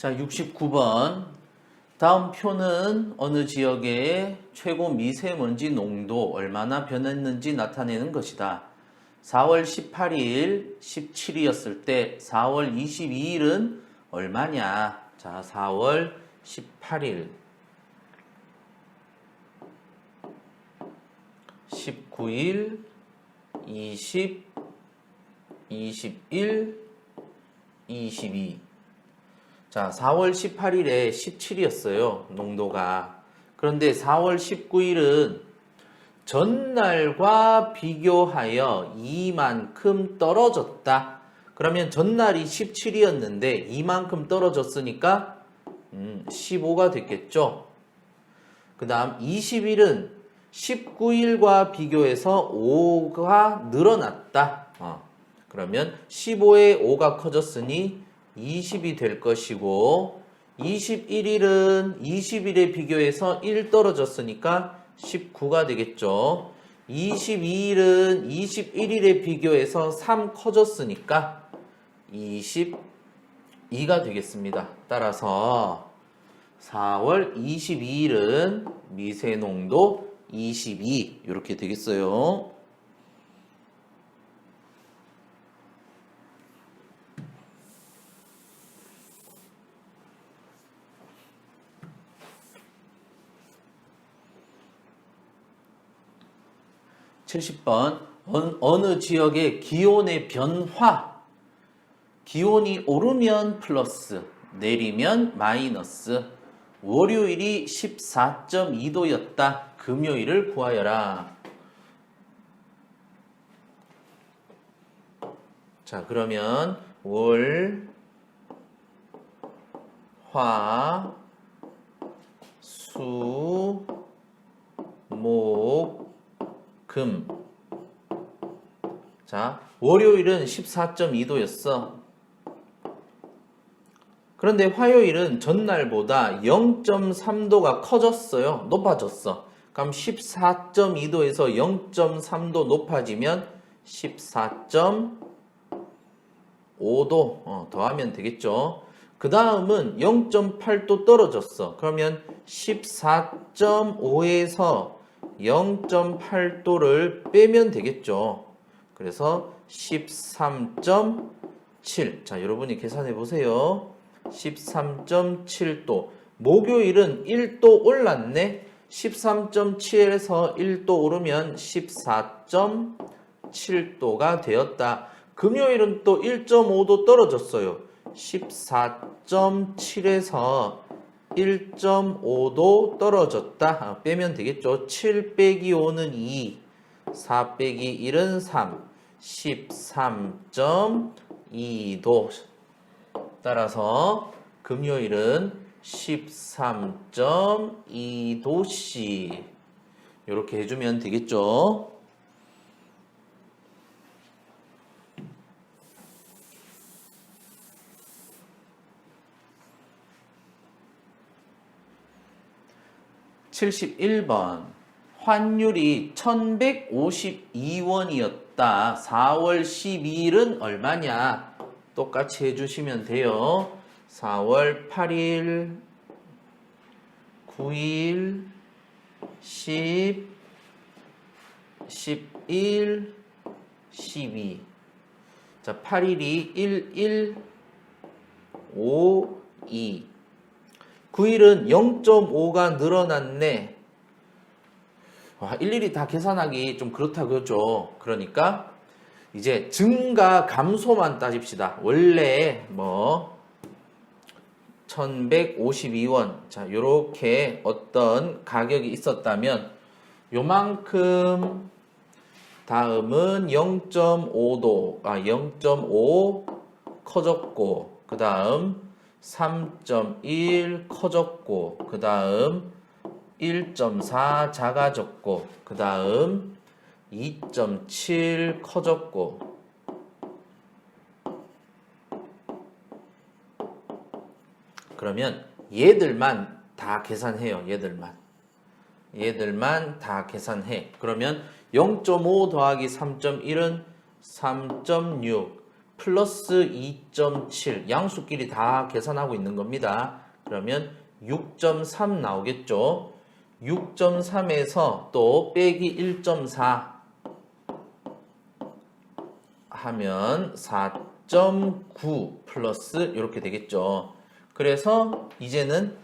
자, 69번. 다음 표는 어느 지역의 최고 미세먼지 농도 얼마나 변했는지 나타내는 것이다. 4월 18일 17이었을 때 4월 22일은 얼마냐? 자, 4월 18일 19일 20 21 22. 자, 4월 18일에 17이었어요. 농도가. 그런데 4월 19일은 전날과 비교하여 이만큼 떨어졌다. 그러면 전날이 17이었는데 이만큼 떨어졌으니까 15가 됐겠죠. 그 다음 20일은 19일과 비교해서 5가 늘어났다. 그러면 15에 5가 커졌으니 20이 될 것이고 21일은 20일에 비교해서 1 떨어졌으니까 19가 되겠죠. 22일은 21일에 비교해서 3 커졌으니까 22가 되겠습니다. 따라서 4월 22일은 미세농도 22 이렇게 되겠어요. (70번) 어느 지역의 기온의 변화, 기온이 오르면 플러스, 내리면 마이너스. 월요일이 14.2도였다. 금요일을 구하여라. 자, 그러면 월, 화, 수, 목, 금. 자, 월요일은 14.2도였어. 그런데 화요일은 전날보다 0.3도가 커졌어요. 높아졌어. 그럼 14.2도에서 0.3도 높아지면 14.5도 더하면 되겠죠. 그 다음은 0.8도 떨어졌어. 그러면 14.5에서 0.8도를 빼면 되겠죠. 그래서 13.7. 자, 여러분이 계산해 보세요. 13.7도. 목요일은 1도 올랐네. 13.7에서 1도 오르면 14.7도가 되었다. 금요일은 또 1.5도 떨어졌어요. 14.7에서 1.5도 떨어졌다. 빼면 되겠죠. 7 빼기 5는 2, 4 빼기 1은 3, 13.2도. 따라서 금요일은 13.2도씨. 이렇게 해주면 되겠죠. (71번) 환율이 1152원이었다. 4월 12일은 얼마냐? 똑같이 해주시면 돼요. 4월 8일, 9일, 10, 11, 12. 자, 8일이 11, 5, 2. 9일은 0.5가 늘어났네. 와, 일일이 다 계산하기 좀 그렇다 그러죠. 그러니까 이제 증가 감소만 따집시다. 원래 1152원. 자, 요렇게 어떤 가격이 있었다면 요만큼, 다음은 0.5도, 0.5 커졌고, 그 다음 3.1 커졌고, 그 다음 1.4 작아졌고, 그 다음 2.7 커졌고. 그러면 얘들만 다 계산해요. 얘들만 다 계산해. 그러면 0.5 더하기 3.1은 3.6 플러스 2.7 양수끼리 다 계산하고 있는 겁니다. 그러면 6.3 나오겠죠. 6.3에서 또 빼기 1.4 하면 4.9 플러스 이렇게 되겠죠. 그래서 이제는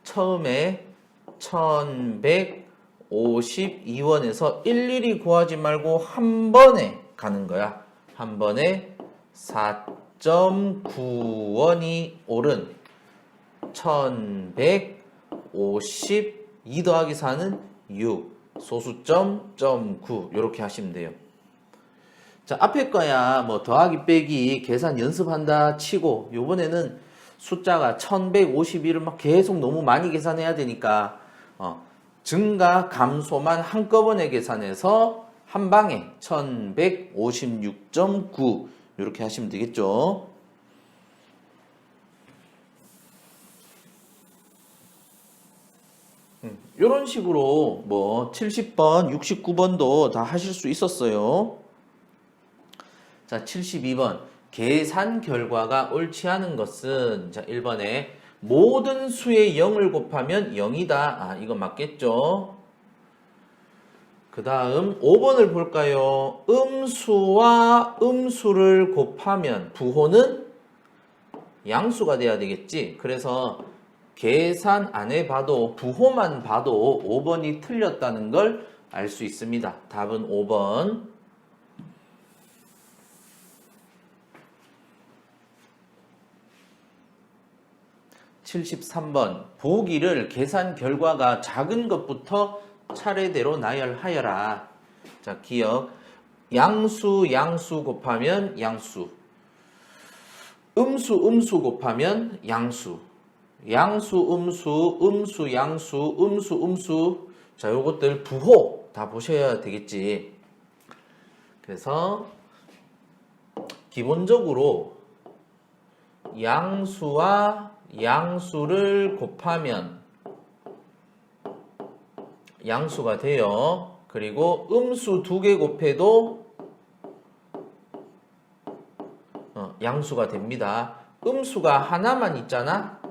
처음에 1152원에서 일일이 구하지 말고 한 번에 가는 거야. 한 번에 4.9원이 오른 1152 더하기 4는 6 소수점 9 이렇게 하시면 돼요. 자, 앞에 거야 뭐 더하기 빼기 계산 연습한다 치고 요번에는 숫자가 1151을 막 계속 너무 많이 계산해야 되니까 증가 감소만 한꺼번에 계산해서 한 방에 1156.9 이렇게 하시면 되겠죠. 이런 식으로 뭐 70번, 69번도 다 하실 수 있었어요. 자, 72번. 계산 결과가 옳지 않은 것은 자, 1번에 모든 수의 0을 곱하면 0이다. 아, 이거 맞겠죠? 그 다음 5번을 볼까요? 음수와 음수를 곱하면 부호는 양수가 돼야 되겠지. 그래서 계산 안 해봐도 부호만 봐도 5번이 틀렸다는 걸 알 수 있습니다. 답은 5번. 73번. 보기를 계산 결과가 작은 것부터 차례대로 나열하여라. 자, 기억. 양수 곱하면 양수. 음수 곱하면 양수. 양수, 음수, 양수, 음수. 자, 요것들 부호 다 보셔야 되겠지. 그래서 기본적으로 양수와 양수를 곱하면 양수가 돼요. 그리고 음수 2개 곱해도 양수가 됩니다. 음수가 하나만 있잖아.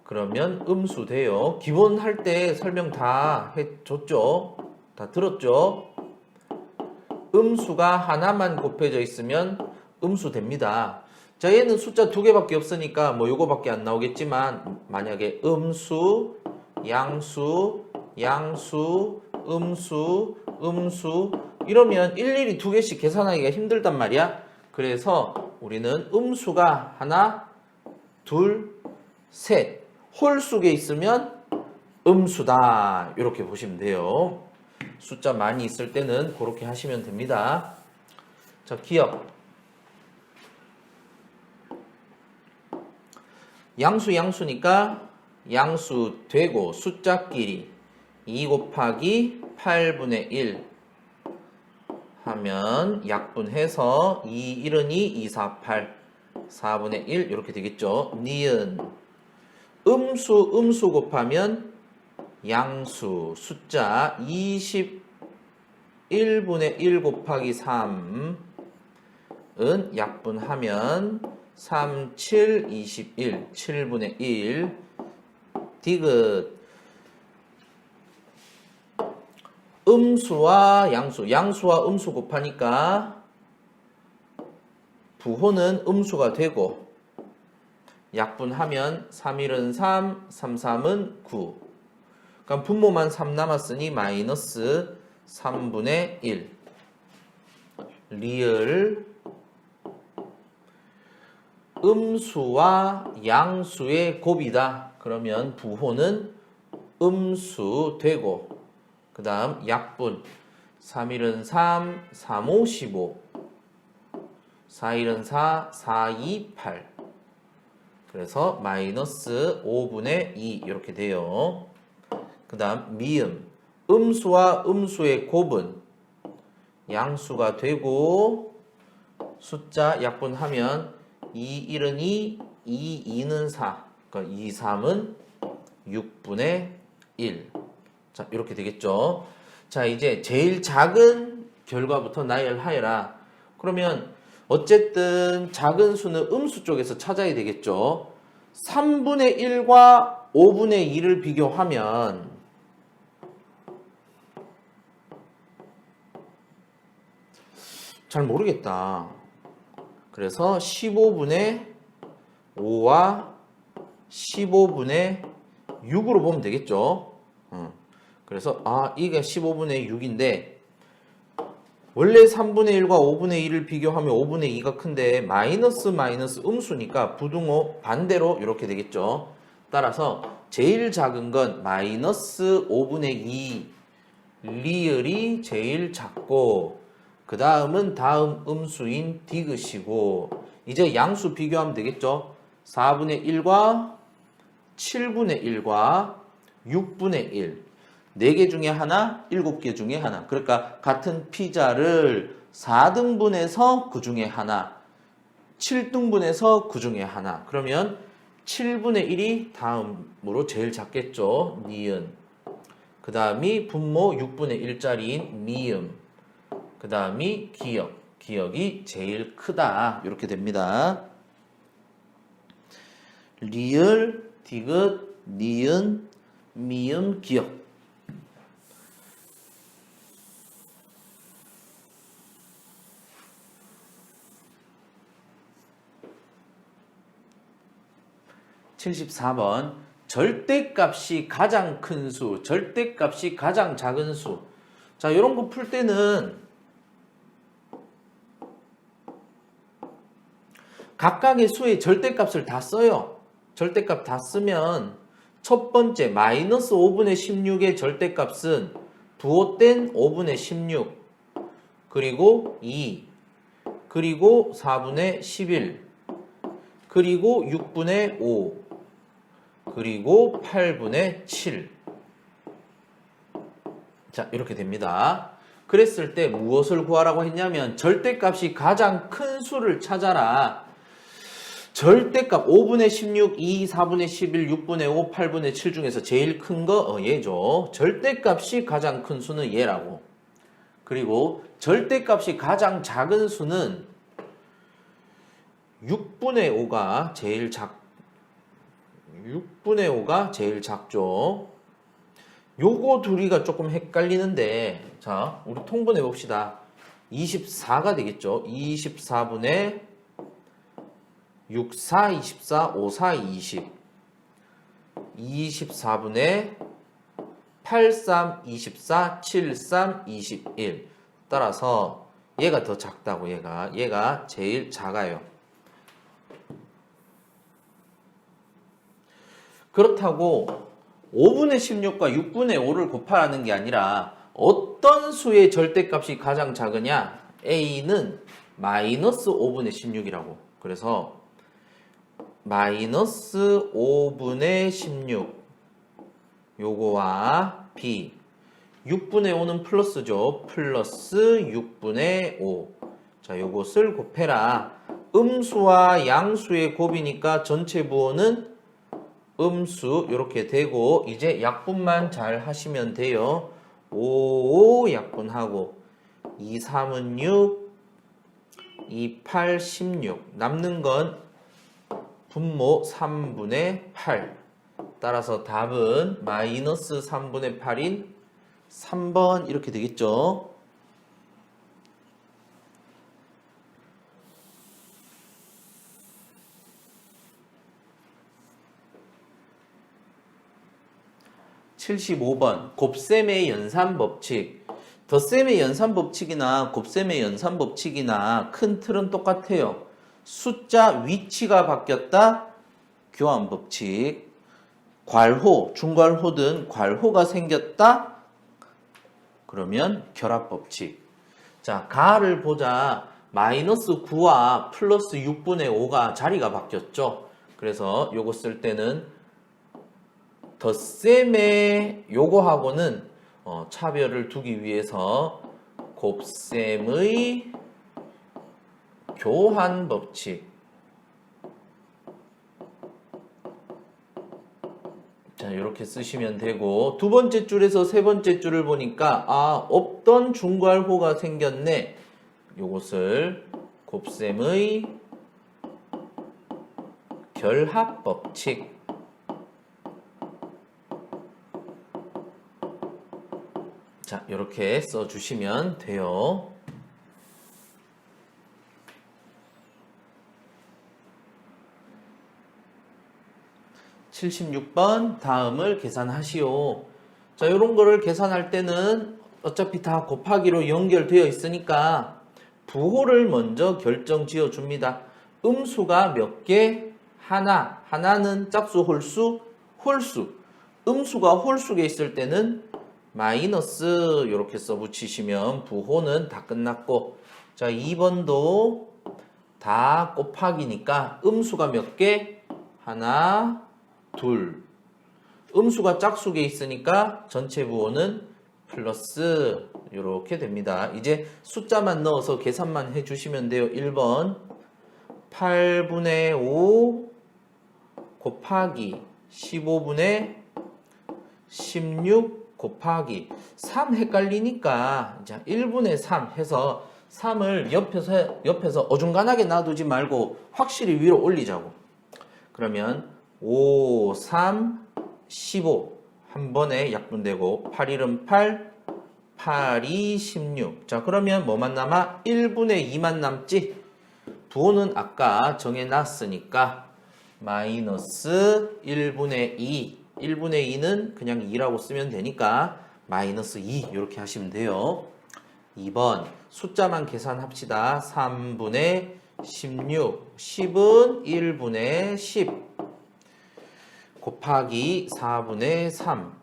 그러면 음수 돼요. 기본 할 때 설명 다 해줬죠? 다 들었죠? 음수가 하나만 곱해져 있으면 음수 됩니다. 자, 얘는 숫자 2개밖에 없으니까 뭐 요거밖에 안 나오겠지만 만약에 음수, 양수, 음수 이러면 일일이 2개씩 계산하기가 힘들단 말이야. 그래서 우리는 음수가 하나, 둘, 셋 홀수에 있으면 음수다. 이렇게 보시면 돼요. 숫자 많이 있을 때는 그렇게 하시면 됩니다. 자, 기억. 양수니까 양수 되고 숫자끼리 2 곱하기 8분의 1 하면 약분해서 2, 1은 2, 2, 4, 8 4분의 1 이렇게 되겠죠. 니은 음수 곱하면 양수 숫자 21분의 1 곱하기 3은 약분하면 3, 7, 21 7분의 1 디귿 음수와 양수와 음수 곱하니까 부호는 음수가 되고 약분하면 3, 1은 3, 3, 3은 9 그럼 분모만 3 남았으니 마이너스 3분의 1 리을 음수와 양수의 곱이다. 그러면 부호는 음수 되고 그 다음 약분 3, 1은 3, 3, 5, 15 4, 1은 4, 4, 2, 8 그래서 마이너스 5분의 2 이렇게 돼요. 그 다음 미음 음수와 음수의 곱은 양수가 되고 숫자 약분하면 2, 1은 2, 2, 2는 4 그러니까 2, 3은 6분의 1 자, 이렇게 되겠죠. 자, 이제 제일 작은 결과부터 나열하여라. 그러면 어쨌든 작은 수는 음수 쪽에서 찾아야 되겠죠. 3분의 1과 5분의 2를 비교하면 잘 모르겠다. 그래서 15분의 5와 15분의 6으로 보면 되겠죠. 그래서 이게 15분의 6인데 원래 3분의 1과 5분의 2를 비교하면 5분의 2가 큰데 마이너스 음수니까 부등호 반대로 이렇게 되겠죠. 따라서 제일 작은 건 마이너스 5분의 2 리을이 제일 작고 그 다음은 다음 음수인 디귿이고 이제 양수 비교하면 되겠죠. 4분의 1과 7분의 1과 6분의 1 4개 중에 하나, 7개 중에 하나. 그러니까 같은 피자를 4등분해서 그 중에 하나, 7등분해서 그 중에 하나. 그러면 7분의 1이 다음으로 제일 작겠죠. 니은. 그 다음이 분모 6분의 1짜리인 미음. 그 다음이 기역. 기역이 제일 크다. 이렇게 됩니다. 리을, 디귿, 니은, 미음, 기역. (74번) 절대값이 가장 큰 수, 절대값이 가장 작은 수. 자, 이런 거 풀 때는 각각의 수의 절대값을 다 써요. 절대값 다 쓰면 첫 번째 마이너스 5분의 16의 절대값은 부호된 5분의 16 그리고 2 그리고 4분의 11 그리고 6분의 5 그리고 8분의 7. 자, 이렇게 됩니다. 그랬을 때 무엇을 구하라고 했냐면 절대값이 가장 큰 수를 찾아라. 절대값 5분의 16, 2, 4분의 11, 6분의 5, 8분의 7 중에서 제일 큰 거 얘죠. 절대값이 가장 큰 수는 얘라고. 그리고 절대값이 가장 작은 수는 6분의 5가 제일 6분의 5가 제일 작죠. 요거 둘이가 조금 헷갈리는데, 자, 우리 통분해 봅시다. 24가 되겠죠. 24분의 6, 4, 24, 5, 4, 20. 24분의 8, 3, 24, 7, 3, 21. 따라서 얘가 더 작다고, 얘가 제일 작아요. 그렇다고 5분의 16과 6분의 5를 곱하라는 게 아니라 어떤 수의 절대값이 가장 작으냐? A는 마이너스 5분의 16이라고. 그래서 마이너스 5분의 16 요거와 B 6분의 5는 플러스죠. 플러스 6분의 5. 자, 요것을 곱해라. 음수와 양수의 곱이니까 전체 부호는 음수 이렇게 되고 이제 약분만 잘 하시면 돼요. 5 약분하고 2, 3은 6, 2, 8, 16. 남는 건 분모 3분의 8. 따라서 답은 마이너스 3분의 8인 3번 이렇게 되겠죠. (75번) 곱셈의 연산법칙. 덧셈의 연산법칙이나 곱셈의 연산법칙이나 큰 틀은 똑같아요. 숫자 위치가 바뀌었다. 교환법칙. 괄호, 중괄호든 괄호가 생겼다. 그러면 결합법칙. 자, 가를 보자. 마이너스 9와 플러스 6분의 5가 자리가 바뀌었죠. 그래서 요거 쓸 때는 덧셈의 요거하고는 차별을 두기 위해서 곱셈의 교환법칙. 자, 이렇게 쓰시면 되고 두 번째 줄에서 세 번째 줄을 보니까 없던 중괄호가 생겼네. 요것을 곱셈의 결합법칙. 자, 이렇게 써주시면 돼요. (76번) 다음을 계산하시오. 자, 이런 거를 계산할 때는 어차피 다 곱하기로 연결되어 있으니까 부호를 먼저 결정 지어 줍니다. 음수가 몇 개? 하나. 하나는 짝수, 홀수, 홀수. 음수가 홀수에 있을 때는 마이너스 이렇게 써 붙이시면 부호는 다 끝났고, 자, 2번도 다 곱하기니까 음수가 몇 개? 하나, 둘. 음수가 짝수에 있으니까 전체 부호는 플러스 이렇게 됩니다. 이제 숫자만 넣어서 계산만 해주시면 돼요. 1번 8분의 5 곱하기 15분의 16 곱하기 3 헷갈리니까 이제 1분의 3 해서 3을 옆에서 어중간하게 놔두지 말고 확실히 위로 올리자고. 그러면 5, 3, 15 한 번에 약분되고 8, 1은 8, 8, 2, 16. 자, 그러면 뭐만 남아? 1분의 2만 남지? 부호는 아까 정해놨으니까 마이너스 1분의 2. 1분의 2는 그냥 2라고 쓰면 되니까 마이너스 2 이렇게 하시면 돼요. 2번 숫자만 계산합시다. 3분의 16. 10은 1분의 10. 곱하기 4분의 3.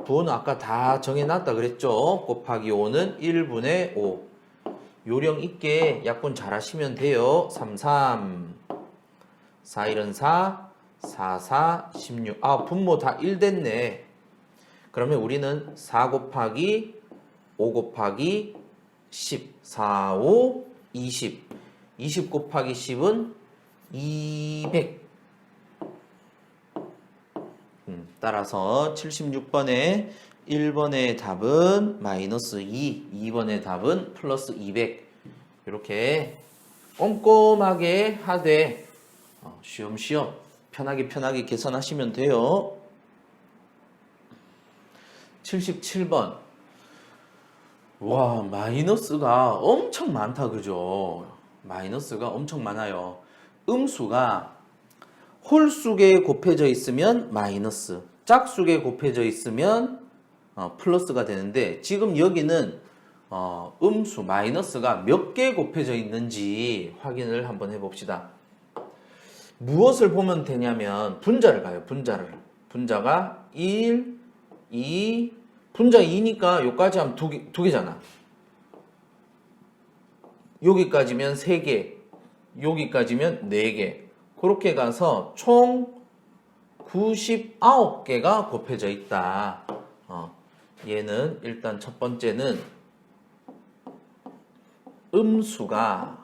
부호는 아까 다 정해놨다 그랬죠. 곱하기 5는 1분의 5. 요령 있게 약분 잘 하시면 돼요. 3, 3. 4, 1은 4. 4, 4, 16. 분모 다 1 됐네. 그러면 우리는 4 곱하기 5 곱하기 10. 4, 5, 20. 20 곱하기 10은 200. 따라서 76번에 1번의 답은 마이너스 2, 2번의 답은 플러스 200. 이렇게 꼼꼼하게 하되 쉬엄쉬엄 편하게 계산하시면 돼요. 77번. 와, 마이너스가 엄청 많다, 그죠? 마이너스가 엄청 많아요. 음수가 홀수에 곱해져 있으면 마이너스, 짝수에 곱해져 있으면 플러스가 되는데 지금 여기는 음수 마이너스가 몇 개 곱해져 있는지 확인을 한번 해봅시다. 무엇을 보면 되냐면 분자를 가요. 분자가 1, 2, 분자 2니까 여기까지 하면 두 개잖아. 여기까지면 3개, 여기까지면 4개. 그렇게 가서 총 99개가 곱해져 있다. 얘는 일단 첫 번째는 음수가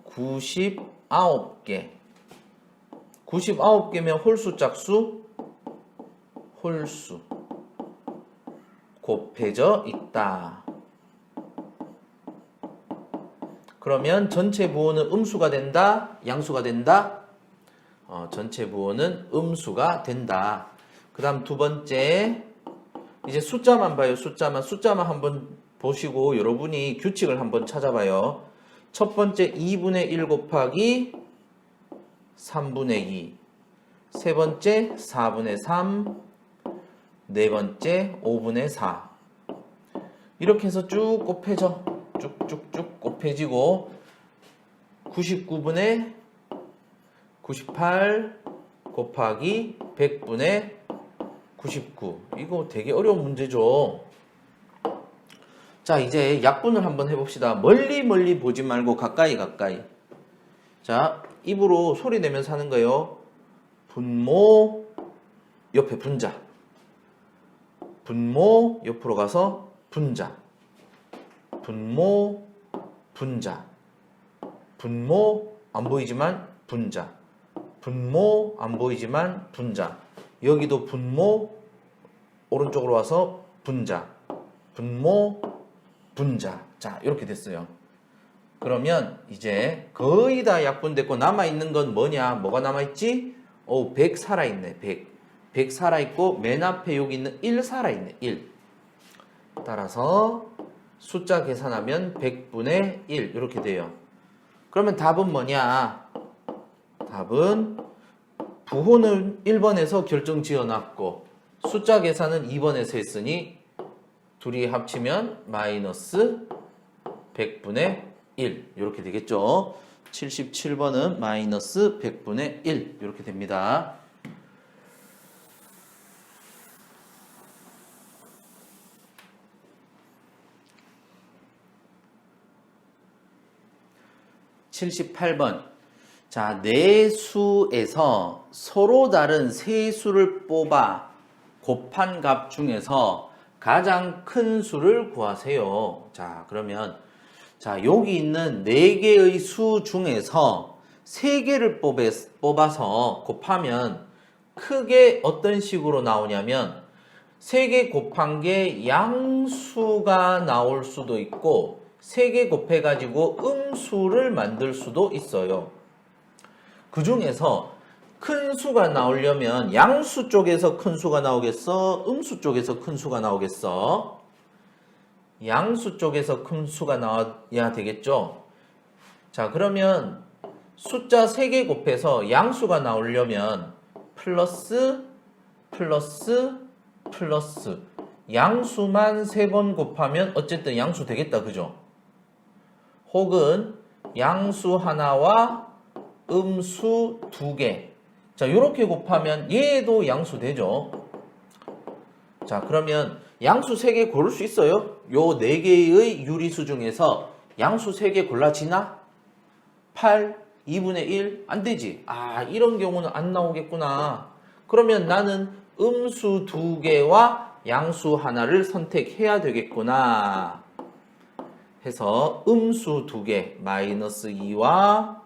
99개. 99개면 홀수 짝수? 홀수. 곱해져 있다. 그러면 전체 부호는 음수가 된다? 양수가 된다? 전체 부호는 음수가 된다. 그 다음 두 번째, 이제 숫자만 봐요. 숫자만 한번 보시고 여러분이 규칙을 한번 찾아봐요. 첫 번째 2분의 1 곱하기 3분의 2. 세 번째 4분의 3. 네 번째 5분의 4. 이렇게 해서 쭉 곱해져. 쭉쭉쭉 곱해지고 99분의 98 곱하기 100분의 99. 이거 되게 어려운 문제죠. 자, 이제 약분을 한번 해봅시다. 멀리 보지 말고 가까이. 자, 입으로 소리 내면서 하는 거예요. 분모 옆에 분자. 분모 옆으로 가서 분자. 분모, 분자. 분모 안 보이지만 분자. 분모 안 보이지만 분자. 여기도 분모 오른쪽으로 와서 분자. 분모 분자. 자, 이렇게 됐어요. 그러면 이제 거의 다 약분됐고 남아있는 건 뭐냐? 뭐가 남아있지? 100 살아있네. 100. 100 살아있고 맨 앞에 여기 있는 1 살아있네. 1. 따라서 숫자 계산하면 100분의 1 이렇게 돼요. 그러면 답은 뭐냐? 답은 부호는 1번에서 결정 지어놨고 숫자 계산은 2번에서 했으니 둘이 합치면 마이너스 100분의 1 이렇게 되겠죠. 77번은 마이너스 100분의 1 이렇게 됩니다. (78번) 자, 네 수에서 서로 다른 세 수를 뽑아 곱한 값 중에서 가장 큰 수를 구하세요. 자, 그러면 자, 여기 있는 4개의 수 중에서 3개를 뽑아서 곱하면 크게 어떤 식으로 나오냐면 3개 곱한 게 양수가 나올 수도 있고 3개 곱해가지고 음수를 만들 수도 있어요. 그 중에서 큰 수가 나오려면 양수 쪽에서 큰 수가 나오겠어? 음수 쪽에서 큰 수가 나오겠어? 양수 쪽에서 큰 수가 나와야 되겠죠? 자, 그러면 숫자 3개 곱해서 양수가 나오려면 플러스 양수만 3번 곱하면 어쨌든 양수 되겠다. 그죠? 혹은 양수 하나와 음수 2개. 자, 요렇게 곱하면 얘도 양수 되죠? 자, 그러면 양수 3개 고를 수 있어요? 요 4개의 유리수 중에서 양수 3개 골라지나? 8, 2분의 1? 안 되지. 아, 이런 경우는 안 나오겠구나. 그러면 나는 음수 2개와 양수 하나를 선택해야 되겠구나. 해서 음수 2개, 마이너스 2와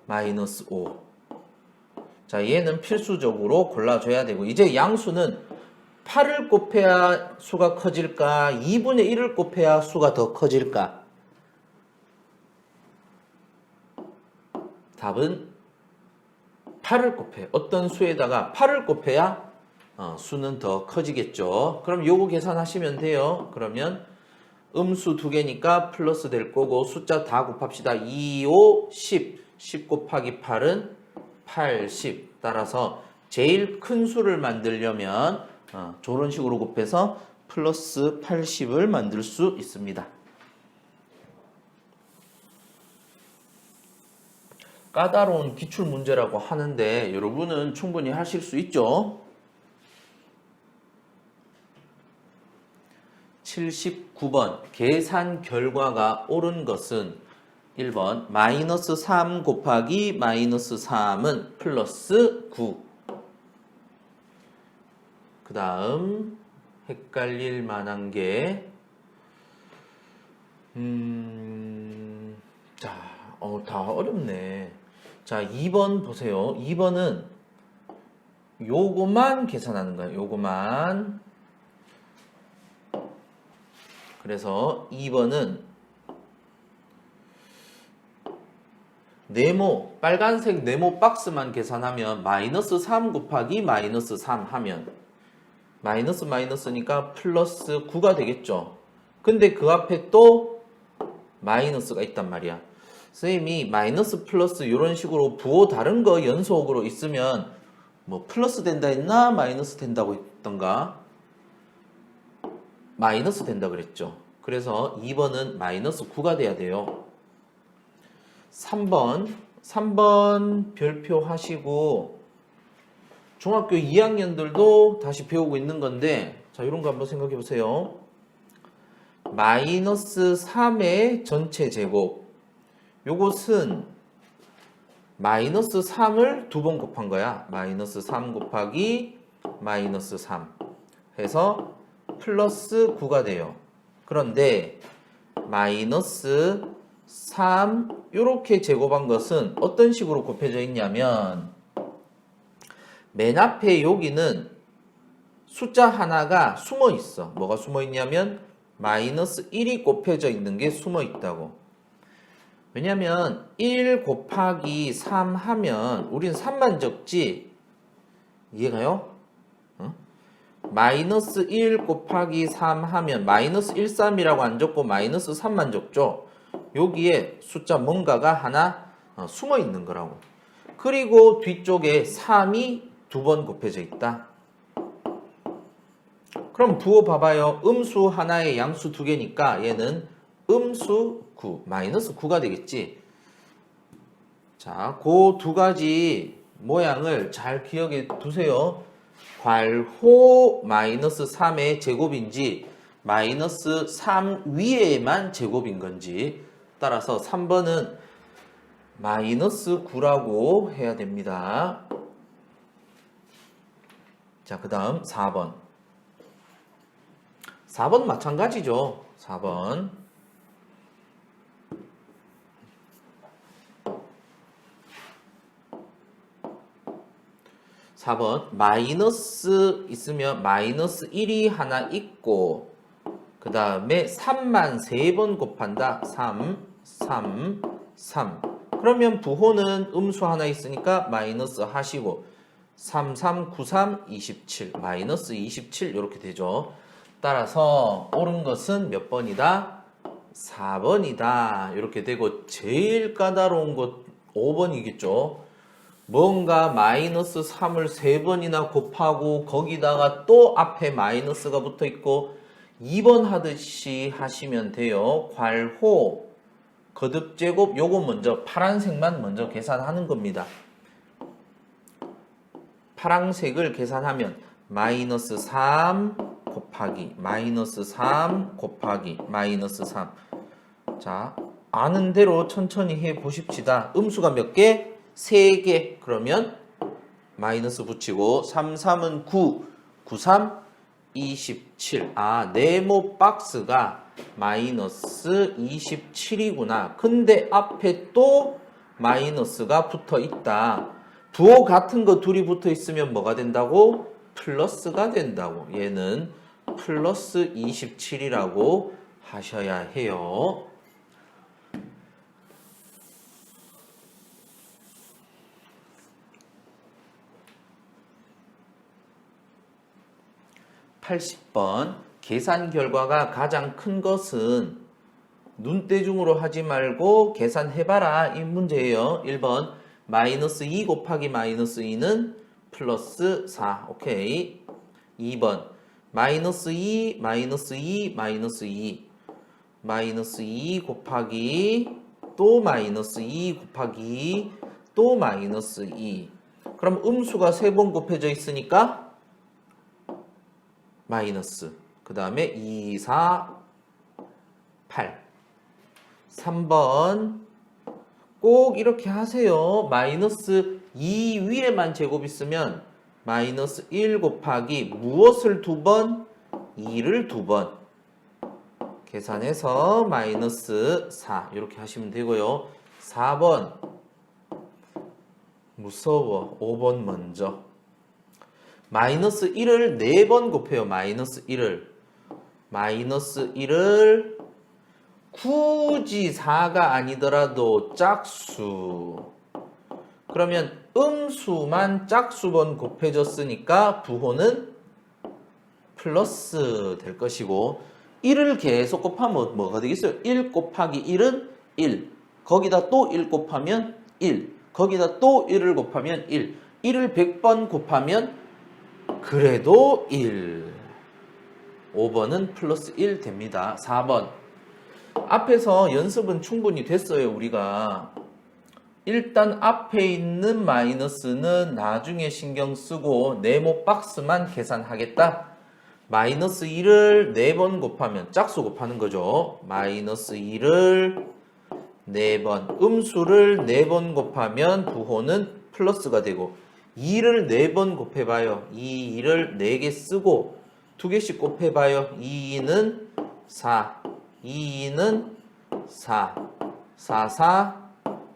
마이너스 5. 자, 얘는 필수적으로 골라줘야 되고, 이제 양수는 8을 곱해야 수가 커질까? 2분의 1을 곱해야 수가 더 커질까? 답은 8을 곱해. 어떤 수에다가 8을 곱해야 수는 더 커지겠죠. 그럼 요거 계산하시면 돼요. 그러면 음수 2개니까 플러스 될 거고 숫자 다 곱합시다. 2, 5, 10. 10 곱하기 8은 80. 따라서 제일 큰 수를 만들려면 저런 식으로 곱해서 플러스 80을 만들 수 있습니다. 까다로운 기출문제라고 하는데 여러분은 충분히 하실 수 있죠? 79번 계산 결과가 옳은 것은 1번 마이너스 3 곱하기 마이너스 3은 플러스 9. 그 다음 헷갈릴 만한 게 다 어렵네. 자, 2번 보세요. 2번은 요거만 계산하는 거예요. 요거만. 그래서 2번은 네모, 빨간색 네모 박스만 계산하면 마이너스 3 곱하기 마이너스 3 하면 마이너스니까 플러스 9가 되겠죠. 근데 그 앞에 또 마이너스가 있단 말이야. 선생님이 마이너스 플러스 이런 식으로 부호 다른 거 연속으로 있으면 뭐 플러스 된다 했나 마이너스 된다고 했던가? 마이너스 된다 그랬죠. 그래서 2번은 마이너스 9가 돼야 돼요. 3번 별표 하시고 중학교 2학년들도 다시 배우고 있는 건데 자, 이런 거 한번 생각해 보세요. 마이너스 3의 전체 제곱. 요것은 마이너스 3을 2번 곱한 거야. 마이너스 3 곱하기 마이너스 3 해서 플러스 9가 돼요. 그런데 마이너스 3 이렇게 제곱한 것은 어떤 식으로 곱해져 있냐면 맨 앞에 여기는 숫자 하나가 숨어 있어. 뭐가 숨어 있냐면 마이너스 1이 곱해져 있는 게 숨어 있다고. 왜냐면 1 곱하기 3 하면 우린 3만 적지. 이해가요? 마이너스 1 곱하기 3 하면 마이너스 1, 3이라고 안 적고 마이너스 3만 적죠. 여기에 숫자 뭔가가 하나 숨어 있는 거라고. 그리고 뒤쪽에 3이 두 번 곱해져 있다. 그럼 부호 봐봐요. 음수 하나에 양수 두 개니까 얘는 음수 9, 마이너스 9가 되겠지. 자, 그 두 가지 모양을 잘 기억해 두세요. 괄호 마이너스 3의 제곱인지 마이너스 3 위에만 제곱인 건지 따라서 3번은 마이너스 9라고 해야 됩니다. 자, 그 다음 4번. 4번 마찬가지죠. 4번. 4번 마이너스 있으면 마이너스 1이 하나 있고 그 다음에 3만 3번 곱한다. 3, 3, 3. 그러면 부호는 음수 하나 있으니까 마이너스 하시고 3, 3, 9, 3, 27 마이너스 27 이렇게 되죠. 따라서 옳은 것은 몇 번이다? 4번이다. 이렇게 되고 제일 까다로운 것 5번이겠죠. 뭔가 마이너스 3을 3번이나 곱하고 거기다가 또 앞에 마이너스가 붙어 있고 2번 하듯이 하시면 돼요. 괄호 거듭제곱 요거 먼저 파란색만 먼저 계산하는 겁니다. 파란색을 계산하면 마이너스 3 곱하기 마이너스 3 곱하기 마이너스 3. 자, 아는 대로 천천히 해 보십시다. 음수가 몇 개? 3개. 그러면 마이너스 붙이고 3, 3은 9, 9, 3, 27. 아, 네모 박스가 마이너스 27이구나. 근데 앞에 또 마이너스가 붙어 있다. 부호 같은 거 둘이 붙어 있으면 뭐가 된다고? 플러스가 된다고. 얘는 플러스 27이라고 하셔야 해요. 80번 계산 결과가 가장 큰 것은 눈대중으로 하지 말고 계산해봐라 이 문제예요. 1번 마이너스 2 곱하기 마이너스 2는 플러스 4. 오케이. 2번 마이너스 2 마이너스 2 마이너스 2 마이너스 2 곱하기 또 마이너스 2 곱하기 또 마이너스 2. 그럼 음수가 3번 곱해져 있으니까 마이너스 그 다음에 2, 4, 8 3번 꼭 이렇게 하세요. 마이너스 2 위에만 제곱 있으면 마이너스 1 곱하기 무엇을 2번? 2를 2번 계산해서 마이너스 4 이렇게 하시면 되고요. 4번 무서워. 5번 먼저 마이너스 1을 4번 곱해요. 마이너스 1을 마이너스 1을 굳이 4가 아니더라도 짝수 그러면 음수만 짝수번 곱해졌으니까 부호는 플러스 될 것이고 1을 계속 곱하면 뭐가 되겠어요? 1 곱하기 1은 1 거기다 또 1 곱하면 1 거기다 또 1을 곱하면 1 1을 100번 곱하면 그래도 1 5번은 플러스 1 됩니다. 4번 앞에서 연습은 충분히 됐어요. 우리가 일단 앞에 있는 마이너스는 나중에 신경 쓰고 네모 박스만 계산하겠다. 마이너스 2를 4번 곱하면 짝수 곱하는 거죠. 마이너스 2를 4번 음수를 4번 곱하면 부호는 플러스가 되고 2를 4번 곱해봐요. 2를 4개 쓰고 2개씩 곱해봐요. 2는 4 2는 4 4, 4,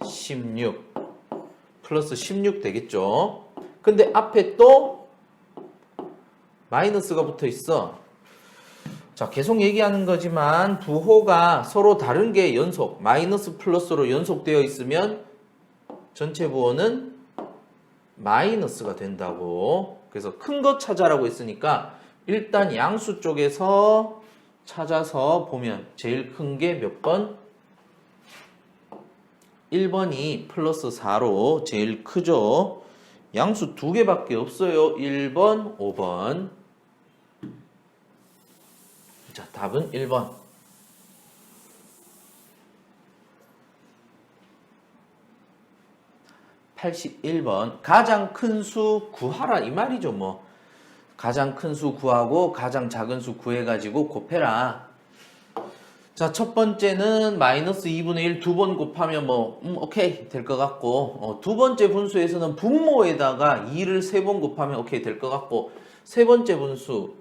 16 플러스 16 되겠죠. 근데 앞에 또 마이너스가 붙어 있어. 자, 계속 얘기하는 거지만 부호가 서로 다른 게 연속, 마이너스 플러스로 연속되어 있으면 전체 부호는 마이너스가 된다고. 그래서 큰 거 찾아라고 했으니까 일단 양수 쪽에서 찾아서 보면 제일 큰 게 몇 번? 1번이 플러스 4로 제일 크죠. 양수 두 개밖에 없어요. 1번, 5번. 자, 답은 1번. 81번. 가장 큰 수 구하라 이 말이죠. 뭐 가장 큰 수 구하고 가장 작은 수 구해가지고 곱해라. 자, 첫 번째는 마이너스 2분의 1 두 번 곱하면 오케이 될 것 같고, 두 번째 분수에서는 분모에다가 2를 세 번 곱하면 오케이 될 것 같고, 세 번째 분수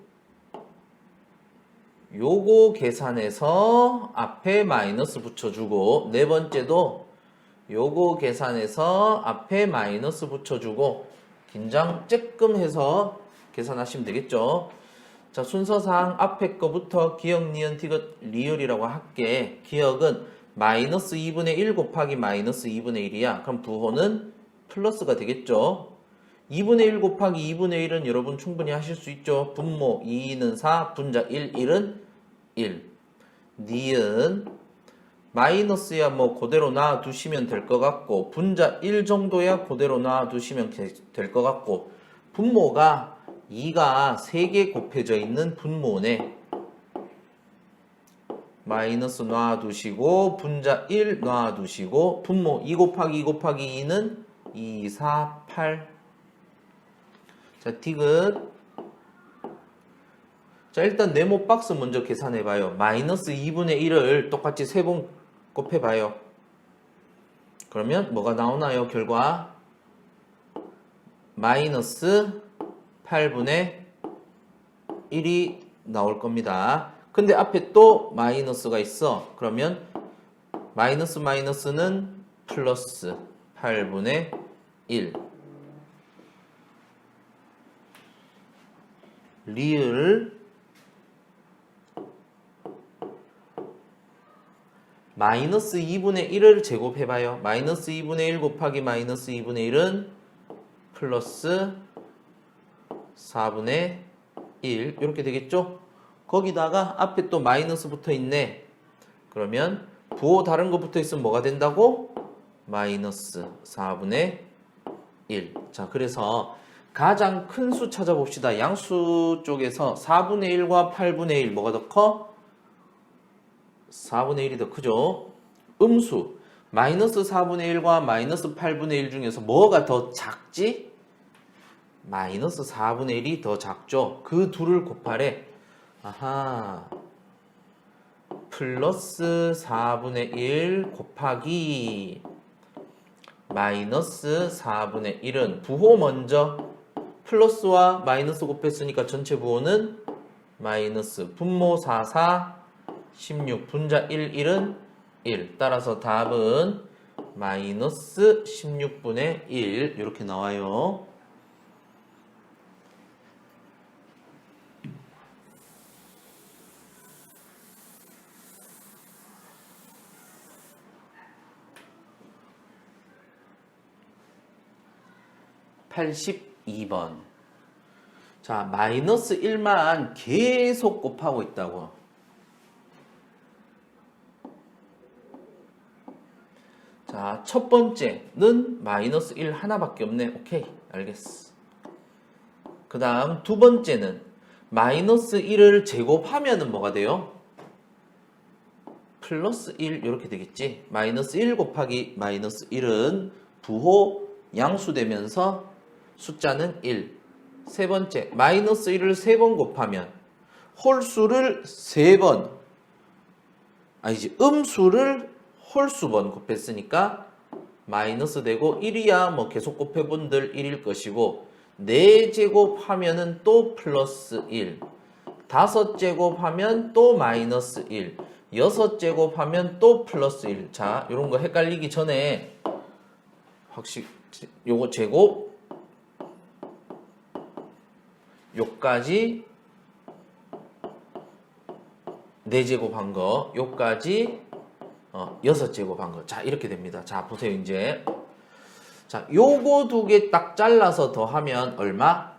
요거 계산해서 앞에 마이너스 붙여주고, 네 번째도 요거 계산해서 앞에 마이너스 붙여주고, 긴장 쬐끔 해서 계산하시면 되겠죠. 자, 순서상 앞에 거부터 기억, 니은, 디귿, 리을이라고 할게. 기억은 마이너스 2분의 1 곱하기 마이너스 2분의 1이야. 그럼 부호는 플러스가 되겠죠. 2분의 1 곱하기 2분의 1은 여러분 충분히 하실 수 있죠. 분모 2는 4, 분자 1, 1은 1. 니은 마이너스야 뭐 그대로 놔두시면 될 것 같고, 분자 1 정도야 그대로 놔두시면 될 것 같고, 분모가 2가 3개 곱해져 있는 분모네. 마이너스 놔두시고 분자 1 놔두시고, 분모 2 곱하기 2 곱하기 2는 2, 4, 8. 자, 디귿. 자, 일단 네모 박스 먼저 계산해봐요. 마이너스 2분의 1을 똑같이 3번 곱해봐요. 그러면 뭐가 나오나요? 결과 마이너스 8분의 1이 나올 겁니다. 근데 앞에 또 마이너스가 있어. 그러면 마이너스 마이너스는 플러스 8분의 1. 리을 마이너스 2분의 1을 제곱해봐요. 마이너스 2분의 1 곱하기 마이너스 2분의 1은 플러스 4분의 1 이렇게 되겠죠? 거기다가 앞에 또 마이너스 붙어 있네. 그러면 부호 다른 거 붙어 있으면 뭐가 된다고? 마이너스 4분의 1. 자, 그래서 가장 큰 수 찾아봅시다. 양수 쪽에서 4분의 1과 8분의 1 뭐가 더 커? 4분의 1이 더 크죠? 음수 마이너스 4분의 1과 마이너스 8분의 1 중에서 뭐가 더 작지? 마이너스 4분의 1이 더 작죠? 그 둘을 곱하래. 아하, 플러스 4분의 1 곱하기 마이너스 4분의 1은 부호 먼저 플러스와 마이너스 곱했으니까 전체 부호는 마이너스 분모 4, 4, 16 분자 1, 1은 1. 따라서 답은 마이너스 16분의 1 이렇게 나와요. (82번) 자, 마이너스 1만 계속 곱하고 있다고. 자, 첫 번째는 마이너스 1 하나밖에 없네. 오케이, 알겠어. 그 다음 두 번째는 마이너스 1을 제곱하면은 뭐가 돼요? 플러스 1 이렇게 되겠지. 마이너스 1 곱하기 마이너스 1은 부호 양수되면서 숫자는 1. 세 번째, 마이너스 1을 3번 곱하면 홀수를 3번, 아니지, 음수를 홀수번 곱했으니까 마이너스 되고, 1이야 뭐 계속 곱해본들 1일 것이고, 4제곱 하면은 또 플러스 1, 5제곱 하면 또 마이너스 1, 6제곱 하면 또 플러스 1. 자, 요런 거 헷갈리기 전에 확실히 요거 제곱 요까지 4제곱 한 거, 요까지 6제곱 한 거. 자, 이렇게 됩니다. 자, 보세요, 이제. 자, 요거 두 개 딱 잘라서 더하면 얼마?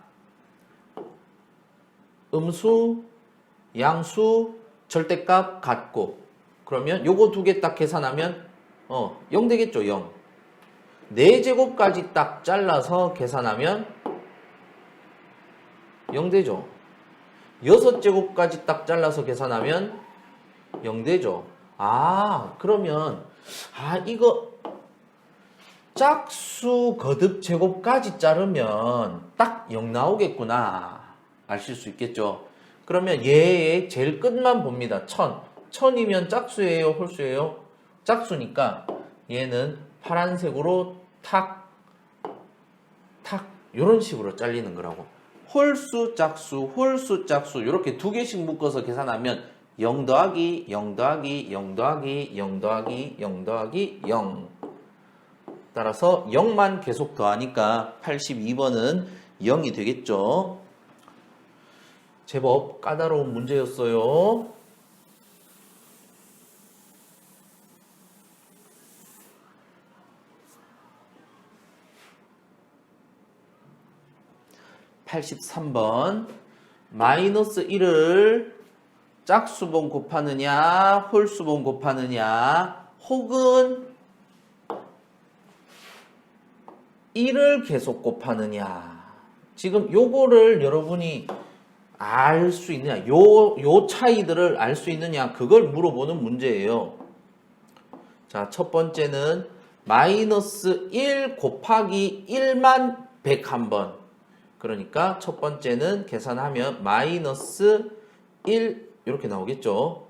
음수, 양수, 절대값 같고. 그러면 요거 두 개 딱 계산하면 0 되겠죠, 0. 4제곱까지 딱 잘라서 계산하면 0 되죠. 6제곱까지 딱 잘라서 계산하면 0 되죠. 아, 그러면 이거 짝수 거듭 제곱까지 자르면 딱 0 나오겠구나. 아실 수 있겠죠. 그러면 얘의 제일 끝만 봅니다. 1000. 1000이면 짝수예요, 홀수예요? 짝수니까 얘는 파란색으로 탁 이런 식으로 잘리는 거라고. 홀수, 짝수, 홀수, 짝수 이렇게 두 개씩 묶어서 계산하면 0 더하기 0 더하기 0 더하기 0 더하기 0 더하기 0. 따라서 0만 계속 더하니까 82번은 0이 되겠죠. 제법 까다로운 문제였어요. (83번) 마이너스 1을 짝수번 곱하느냐 홀수번 곱하느냐 혹은 1을 계속 곱하느냐. 지금 요거를 여러분이 알 수 있느냐, 요 차이들을 알 수 있느냐, 그걸 물어보는 문제예요. 자, 첫 번째는 마이너스 1 곱하기 1만 101번. 그러니까 첫 번째는 계산하면 마이너스 1 이렇게 나오겠죠.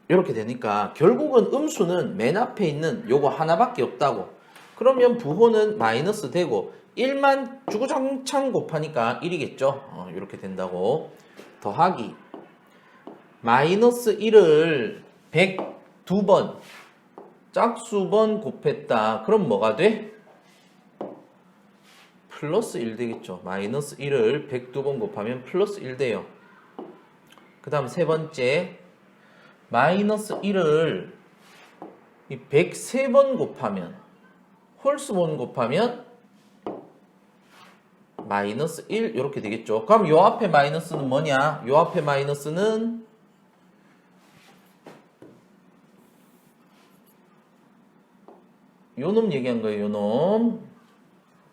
이렇게 되니까 결국은 음수는 맨 앞에 있는 요거 하나밖에 없다고. 그러면 부호는 마이너스 되고 1만 주구장창 곱하니까 1이겠죠. 이렇게 된다고. 더하기 마이너스 1을 102번 짝수번 곱했다. 그럼 뭐가 돼? 플러스 1 되겠죠. 마이너스 1을 102번 곱하면 플러스 1 돼요. 그 다음 세 번째 마이너스 1을 103번 곱하면 홀수번 곱하면 마이너스 1 이렇게 되겠죠. 그럼 요 앞에 마이너스는 뭐냐? 요 앞에 마이너스는 요놈 얘기한 거예요.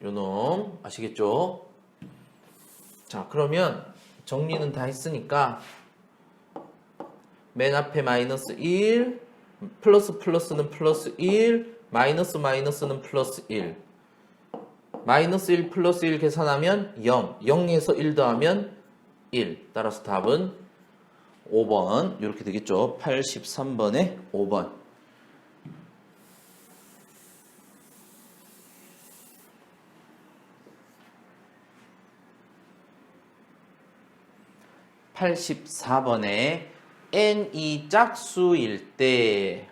요놈 아시겠죠? 자, 그러면 정리는 다 했으니까 맨 앞에 마이너스 1, 플러스 플러스는 플러스 1, 마이너스 마이너스는 플러스 1. 마이너스 1 플러스 1 계산하면 0. 0에서 1 더하면 1. 따라서 답은 5번. 이렇게 되겠죠. 83번에 5번. (84번에) n이 짝수일 때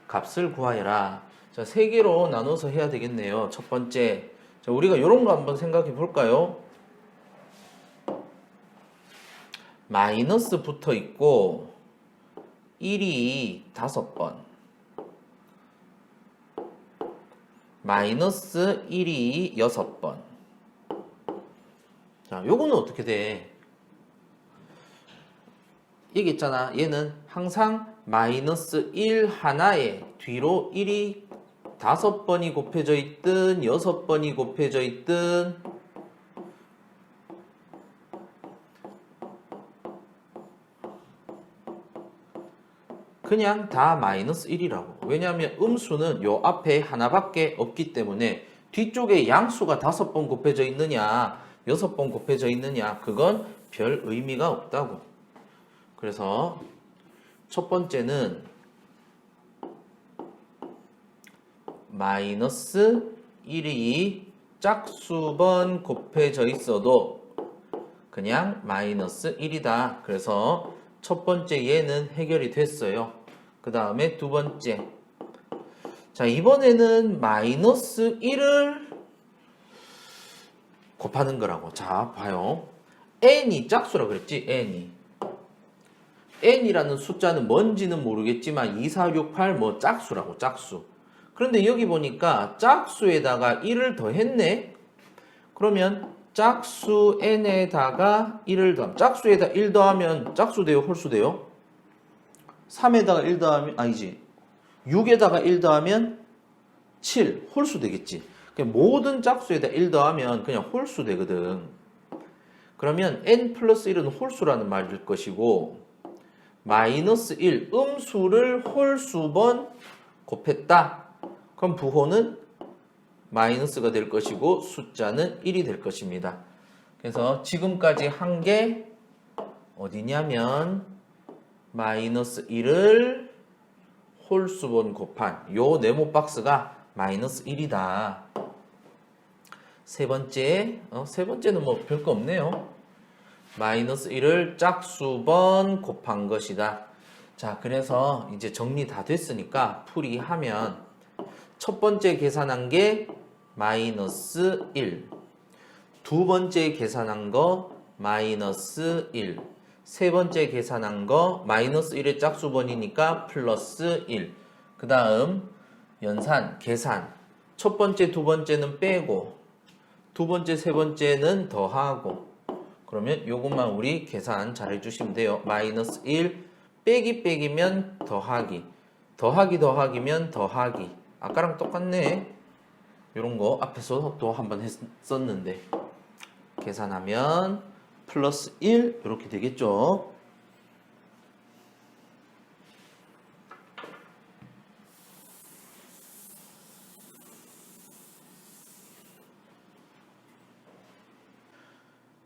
값을 구하여라. 자, 세 개로 나눠서 해야 되겠네요. 첫 번째, 자, 우리가 이런 거 한번 생각해 볼까요? 마이너스 붙어 있고 1이 5번, 마이너스 1이 6번. 자, 요거는 어떻게 돼? 여기 있잖아. 얘는 항상 마이너스 1 하나에 뒤로 1이 5번이 곱해져 있든 6번이 곱해져 있든 그냥 다 마이너스 1이라고. 왜냐하면 음수는 요 앞에 하나밖에 없기 때문에 뒤쪽에 양수가 5번 곱해져 있느냐 6번 곱해져 있느냐 그건 별 의미가 없다고. 그래서 첫 번째는 마이너스 1이 짝수번 곱해져 있어도 그냥 마이너스 1이다. 그래서 첫 번째 얘는 해결이 됐어요. 그 다음에 두 번째. 자, 이번에는 마이너스 1을 곱하는 거라고. 자, 봐요. n이 짝수라 그랬지? n이라는 숫자는 뭔지는 모르겠지만 2, 4, 6, 8 뭐 짝수라고. 짝수. 그런데 여기 보니까 짝수에다가 1을 더했네. 그러면 짝수 n에다가 1을 더하면 짝수에다 1 더하면 짝수 돼요? 홀수 돼요? 3에다가 1 더하면 아니지. 6에다가 1 더하면 7 홀수 되겠지. 모든 짝수에다 1 더하면 그냥 홀수 되거든. 그러면 n 플러스 1은 홀수라는 말일 것이고 마이너스 1 음수를 홀수번 곱했다. 그럼 부호는 마이너스가 될 것이고 숫자는 1이 될 것입니다. 그래서 지금까지 한 게 어디냐면 마이너스 1을 홀수번 곱한 요 네모 박스가 마이너스 1이다. 세 번째는 뭐 별거 없네요. 마이너스 1을 짝수번 곱한 것이다. 자, 그래서 이제 정리 다 됐으니까 풀이하면 첫 번째 계산한 게 마이너스 1, 두 번째 계산한 거 마이너스 1, 세 번째 계산한 거 마이너스 1의 짝수번이니까 플러스 1. 그 다음 연산, 계산. 첫 번째, 두 번째는 빼고 두 번째, 세 번째는 더하고. 그러면 요것만 우리 계산 잘 해주시면 돼요. 마이너스 1 빼기 빼기면 더하기, 더하기 더하기면 더하기. 아까랑 똑같네. 요런 거 앞에서 또 한번 했었는데 계산하면 플러스 1 이렇게 되겠죠.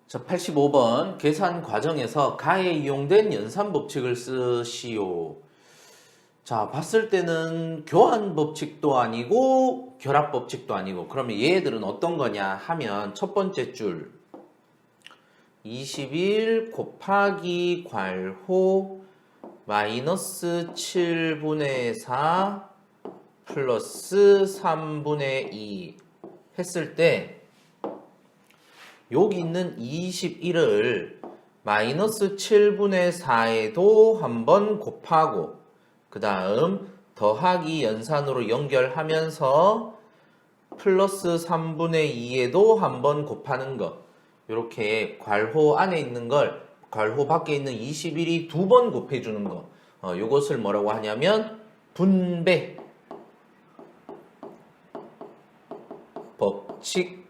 자, 85번 계산 과정에서 가에 이용된 연산 법칙을 쓰시오. 자, 봤을 때는 교환 법칙도 아니고 결합 법칙도 아니고 그러면 얘들은 어떤 거냐 하면 첫 번째 줄 21 곱하기 괄호 마이너스 7분의 4 플러스 3분의 2 했을 때 여기 있는 21을 마이너스 7분의 4에도 한번 곱하고 그 다음 더하기 연산으로 연결하면서 플러스 3분의 2에도 한번 곱하는 것. 이렇게 괄호 안에 있는 걸 괄호 밖에 있는 21이 두 번 곱해주는 거. 이것을 뭐라고 하냐면 분배 법칙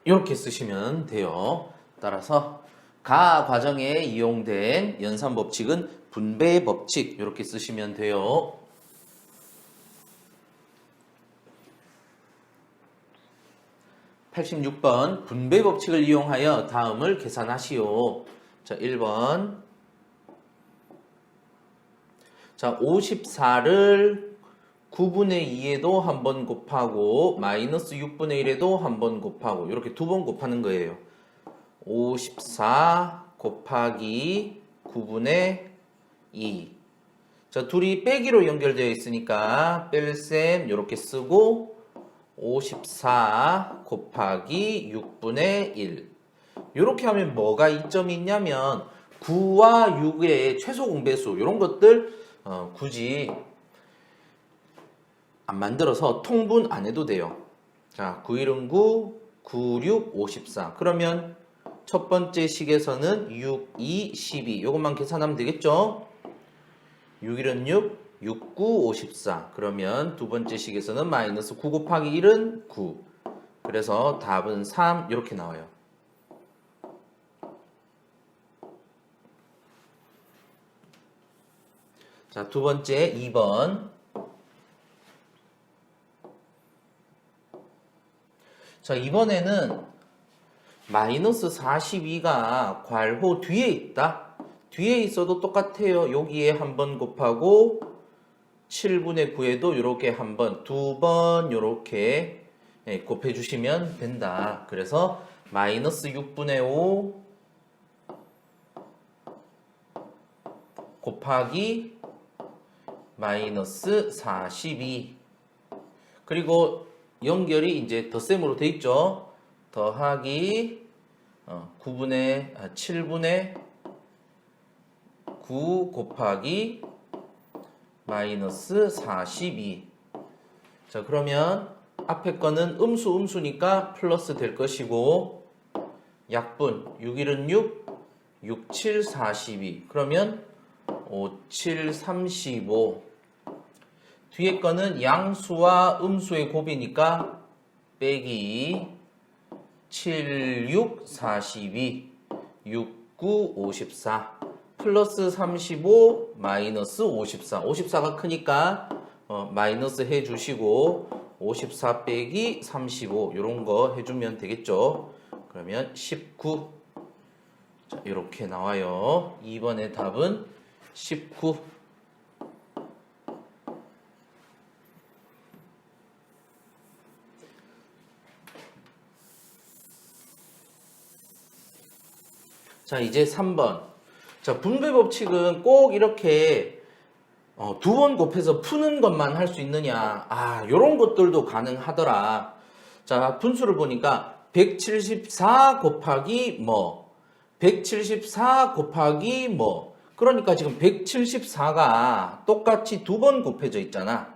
이렇게 쓰시면 돼요. 따라서 가 과정에 이용된 연산 법칙은 분배 법칙 이렇게 쓰시면 돼요. 86번 분배 법칙을 이용하여 다음을 계산하시오. 자, 1번. 자, 54를 9분의 2에도 한번 곱하고 마이너스 6분의 1에도 한번 곱하고 이렇게 두 번 곱하는 거예요. 54 곱하기 9분의 2. 자, 둘이 빼기로 연결되어 있으니까 뺄셈 이렇게 쓰고 54 곱하기 6분의 1. 이렇게 하면 뭐가 이점이 있냐면 9와 6의 최소 공배수 이런 것들 굳이 안 만들어서 통분 안 해도 돼요. 자, 9, 1은 9, 9, 6, 54. 그러면 첫 번째 식에서는 6, 2, 12. 이것만 계산하면 되겠죠? 6, 1은 6, 6, 9, 54. 그러면 두 번째 식에서는 마이너스 9 곱하기 1은 9. 그래서 답은 3 이렇게 나와요. 자, 두 번째 2번. 자, 이번에는 마이너스 42가 괄호 뒤에 있다. 뒤에 있어도 똑같아요. 여기에 한번 곱하고 7분의 9에도 이렇게 한 번, 두 번 이렇게 곱해주시면 된다. 그래서 마이너스 6분의 5 곱하기 마이너스 42. 그리고 연결이 이제 덧셈으로 돼 있죠. 더하기 7분의 9 곱하기 마이너스 42. 자, 그러면 앞에 거는 음수니까 플러스 될 것이고, 약분 6일은 6, 6, 7, 42. 그러면 5, 7, 35. 뒤에 거는 양수와 음수의 곱이니까 빼기 7, 6, 42, 6, 9, 54. 플러스 35, 마이너스 54. 54가 크니까 마이너스 해주시고 54 빼기 35 이런 거 해주면 되겠죠. 그러면 19. 자, 이렇게 나와요. 2번의 답은 19. 자, 이제 3번. 자, 분배 법칙은 꼭 이렇게 두 번 곱해서 푸는 것만 할 수 있느냐. 요런 것들도 가능하더라. 자, 분수를 보니까 174 곱하기 뭐, 174 곱하기 뭐. 그러니까 지금 174가 똑같이 두 번 곱해져 있잖아.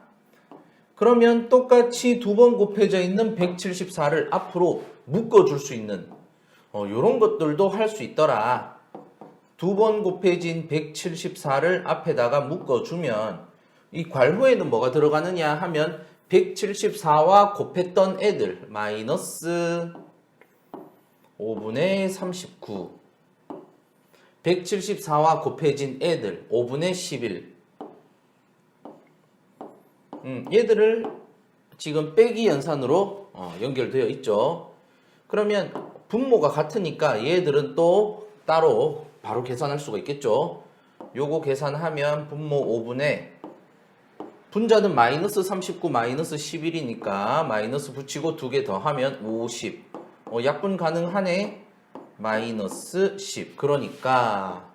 그러면 똑같이 두 번 곱해져 있는 174를 앞으로 묶어줄 수 있는 요런 것들도 할 수 있더라. 두 번 곱해진 174를 앞에다가 묶어주면 이 괄호에는 뭐가 들어가느냐 하면 174와 곱했던 애들 마이너스 5분의 39, 174와 곱해진 애들 5분의 11. 얘들을 지금 빼기 연산으로 연결되어 있죠. 그러면 분모가 같으니까 얘들은 또 따로 바로 계산할 수가 있겠죠. 요거 계산하면 분모 5분의 분자는 마이너스 39 마이너스 11이니까 마이너스 붙이고 두 개 더하면 50. 약분 가능하네. 마이너스 10. 그러니까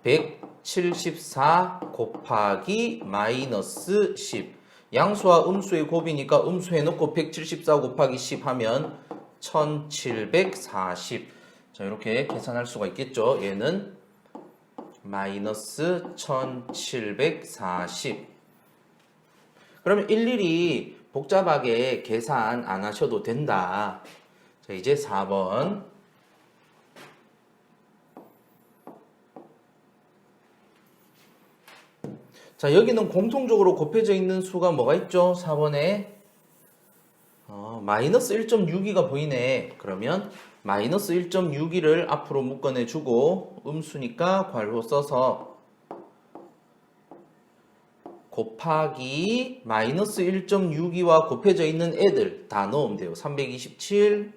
174 곱하기 마이너스 10. 양수와 음수의 곱이니까 음수 해놓고 174 곱하기 10 하면 1740. 자, 이렇게 계산할 수가 있겠죠. 얘는 마이너스 1740. 그러면 일일이 복잡하게 계산 안 하셔도 된다. 자, 이제 4번. 자, 여기는 공통적으로 곱해져 있는 수가 뭐가 있죠? 4번에 마이너스 1.62가 보이네. 그러면 마이너스 1.62를 앞으로 묶어내주고 음수니까 괄호 써서 곱하기 마이너스 1.62와 곱해져 있는 애들 다 넣으면 돼요. 327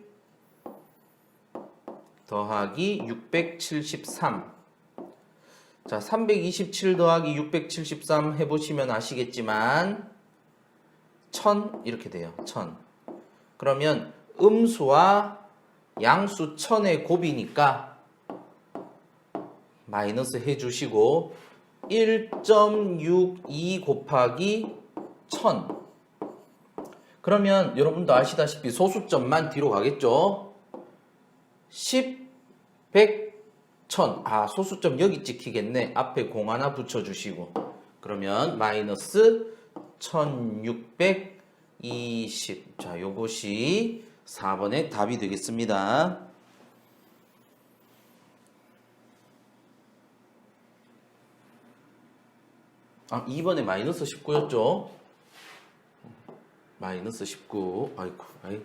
더하기 673. 자, 327 더하기 673 해보시면 아시겠지만 1000 이렇게 돼요. 1000. 그러면 음수와 양수 1000의 곱이니까 마이너스 해주시고 1.62 곱하기 1000. 그러면 여러분도 아시다시피 소수점만 뒤로 가겠죠. 10, 100, 1000. 소수점 여기 찍히겠네. 앞에 공 하나 붙여주시고. 그러면 마이너스 1620. 자, 요것이 4번의 답이 되겠습니다. 아, 2번에 마이너스 19였죠? 마이너스 19. 아이고, 아이.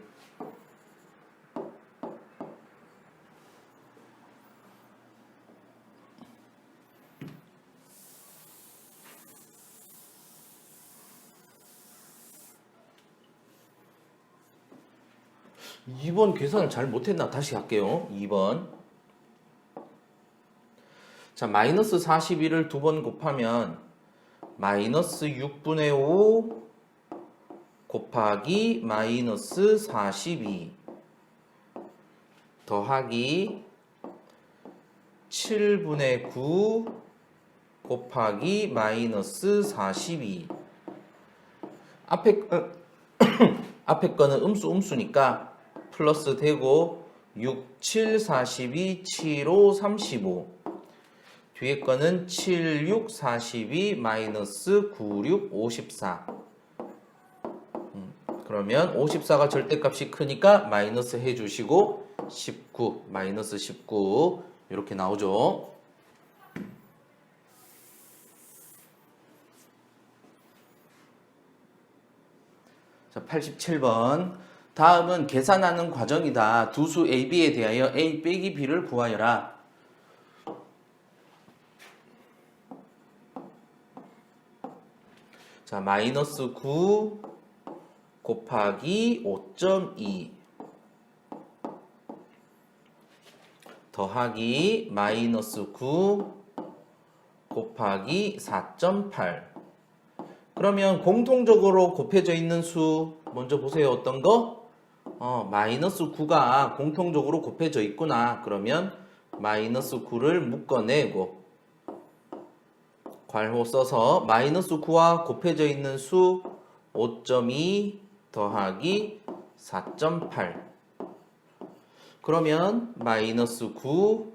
이번 계산을 잘 못했나? 다시 할게요. 2번. 자, 마이너스 41을 두 번 곱하면 마이너스 6분의 5 곱하기 마이너스 42 더하기 7분의 9 곱하기 마이너스 42 앞에 거는 음수니까 플러스 되고 6, 7, 42, 7, 5, 35 뒤에 거는 7, 6, 42, 마이너스 9, 6, 54 그러면 54가 절대값이 크니까 마이너스 해주시고 19, 마이너스 19 이렇게 나오죠. 자, 87번. 다음은 계산하는 과정이다. 두 수 A, B에 대하여 A 빼기 B를 구하여라. 자, 마이너스 9 곱하기 5.2 더하기 마이너스 9 곱하기 4.8 그러면 공통적으로 곱해져 있는 수 먼저 보세요. 어떤 거? 마이너스 9가 공통적으로 곱해져 있구나. 그러면 마이너스 9를 묶어내고 괄호 써서 마이너스 9와 곱해져 있는 수 5.2 더하기 4.8 그러면 마이너스 9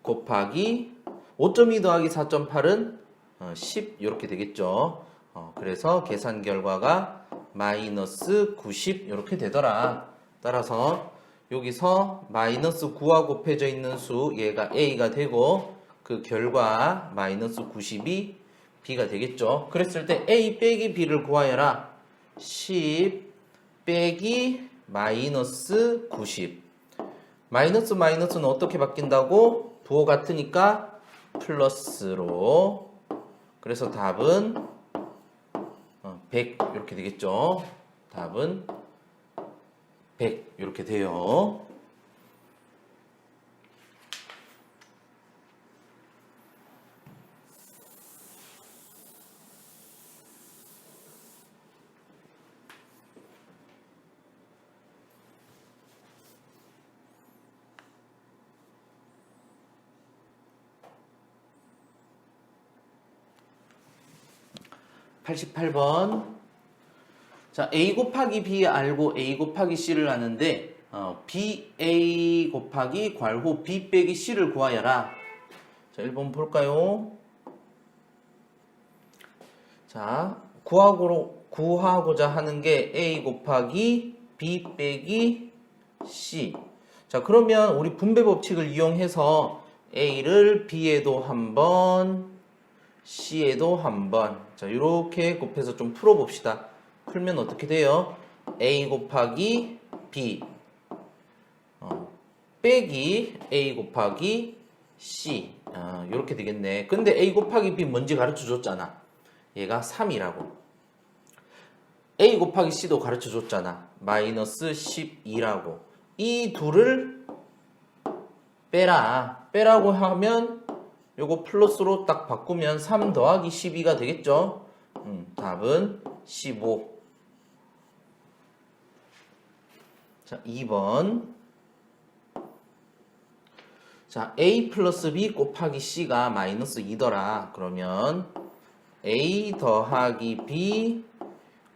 곱하기 5.2 더하기 4.8은 10 이렇게 되겠죠. 그래서 계산 결과가 마이너스 90 이렇게 되더라. 따라서 여기서 마이너스 9와 곱해져 있는 수 얘가 A가 되고 그 결과 마이너스 90이 B가 되겠죠. 그랬을 때 A 빼기 B를 구하여라. 10 빼기 마이너스 90 마이너스 마이너스는 어떻게 바뀐다고? 부호 같으니까 플러스로 그래서 답은 100 이렇게 되겠죠. 답은 100 이렇게 돼요. (88번) 자, A 곱하기 B 알고 A 곱하기 C를 아는데 BA 곱하기 괄호 B 빼기 C를 구하여라. 자, 1번 볼까요? 자, 구하고자 하는 게 A 곱하기 B 빼기 C. 자, 그러면 우리 분배 법칙을 이용해서 A를 B에도 한번 C에도 한번 자, 이렇게 곱해서 좀 풀어봅시다. 풀면 어떻게 돼요? A 곱하기 B 빼기 A 곱하기 C 이렇게 되겠네. 근데 A 곱하기 B 뭔지 가르쳐 줬잖아. 얘가 3이라고. A 곱하기 C도 가르쳐 줬잖아. 마이너스 12라고. 이 둘을 빼라고 하면 요거 플러스로 딱 바꾸면 3 더하기 12가 되겠죠. 답은 15. 자, 2번. 자, A 플러스 B 곱하기 C가 마이너스 2더라. 그러면 A 더하기 B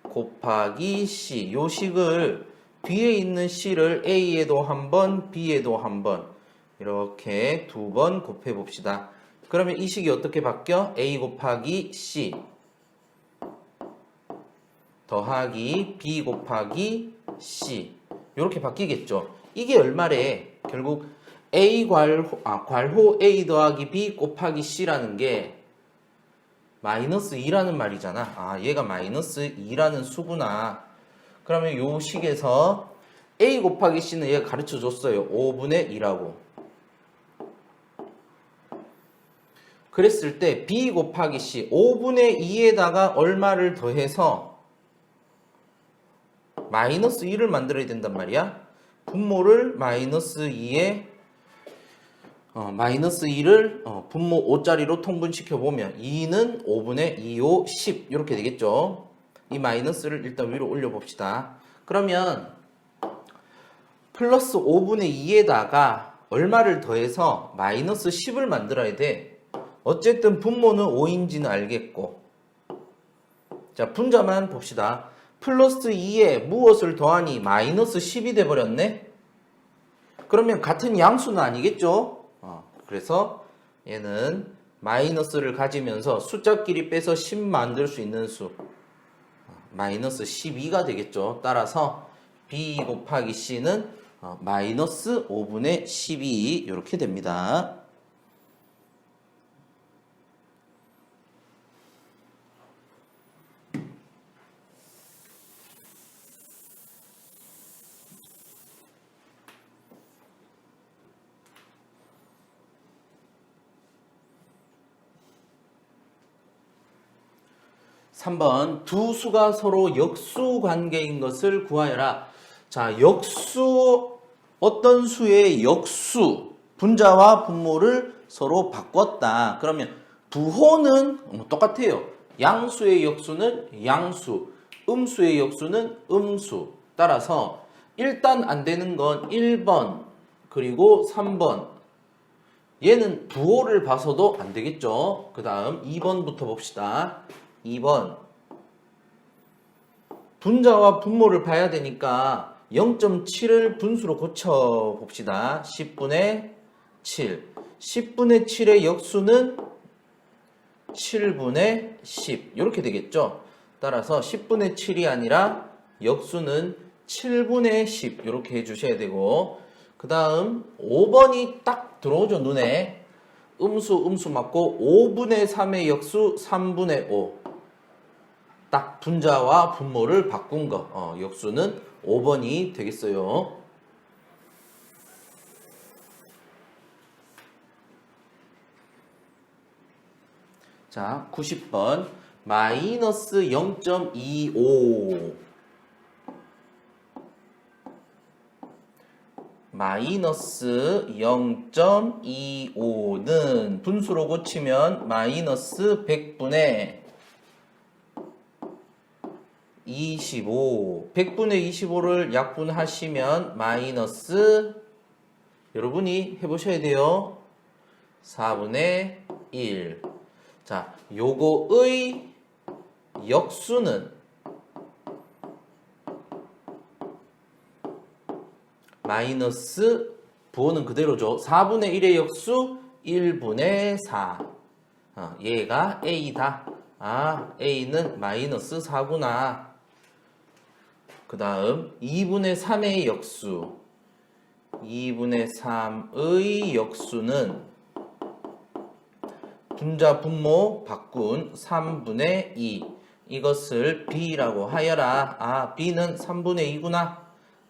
곱하기 C. 요 식을 뒤에 있는 C를 A에도 한번 B에도 한번 이렇게 두 번 곱해 봅시다. 그러면 이 식이 어떻게 바뀌어? A 곱하기 C 더하기 B 곱하기 C 이렇게 바뀌겠죠. 이게 얼마래? 결국 A 괄호 A 더하기 B 곱하기 C라는 게 마이너스 2라는 말이잖아. 얘가 마이너스 2라는 수구나. 그러면 요 식에서 A 곱하기 C는 얘가 가르쳐 줬어요. 5분의 2라고. 그랬을 때 B 곱하기 C 5분의 2에다가 얼마를 더해서 마이너스 2를 만들어야 된단 말이야. 분모를 마이너스 2에 마이너스 2를 분모 5짜리로 통분시켜 보면 2는 5분의 2호 10 이렇게 되겠죠. 이 마이너스를 일단 위로 올려 봅시다. 그러면 플러스 5분의 2에다가 얼마를 더해서 마이너스 10을 만들어야 돼. 어쨌든 분모는 5인지는 알겠고. 자, 분자만 봅시다. 플러스 2에 무엇을 더하니 마이너스 10이 돼버렸네. 그러면 같은 양수는 아니겠죠. 그래서 얘는 마이너스를 가지면서 숫자끼리 빼서 10 만들 수 있는 수 마이너스 12가 되겠죠. 따라서 B 곱하기 C는 마이너스 5분의 12 이렇게 됩니다. (3번) 두 수가 서로 역수 관계인 것을 구하여라. 자, 역수, 어떤 수의 역수, 분자와 분모를 서로 바꿨다. 그러면 부호는 똑같아요. 양수의 역수는 양수, 음수의 역수는 음수. 따라서 일단 안 되는 건 1번 그리고 3번. 얘는 부호를 봐서도 안 되겠죠. 그 다음 2번부터 봅시다. 2번 분자와 분모를 봐야 되니까 0.7을 분수로 고쳐 봅시다. 10분의 7. 10분의 7의 역수는 7분의 10 이렇게 되겠죠. 따라서 10분의 7이 아니라 역수는 7분의 10 이렇게 해주셔야 되고, 그 다음 5번이 딱 들어오죠. 눈에 음수 맞고 5분의 3의 역수 3분의 5. 딱 분자와 분모를 바꾼 거. 역수는 5번이 되겠어요. 자, 90번 마이너스 0.25 마이너스 0.25는 분수로 고치면 마이너스 100분의 25 100분의 25를 약분하시면 마이너스, 여러분이 해보셔야 돼요. 4분의 1. 자, 요거의 역수는 마이너스, 부호는 그대로죠. 4분의 1의 역수 1분의 4. 얘가 A다. A는 마이너스 4구나. 그 다음 2분의 3의 역수 2분의 3의 역수는 분자 분모 바꾼 3분의 2. 이것을 B라고 하여라. B는 3분의 2구나.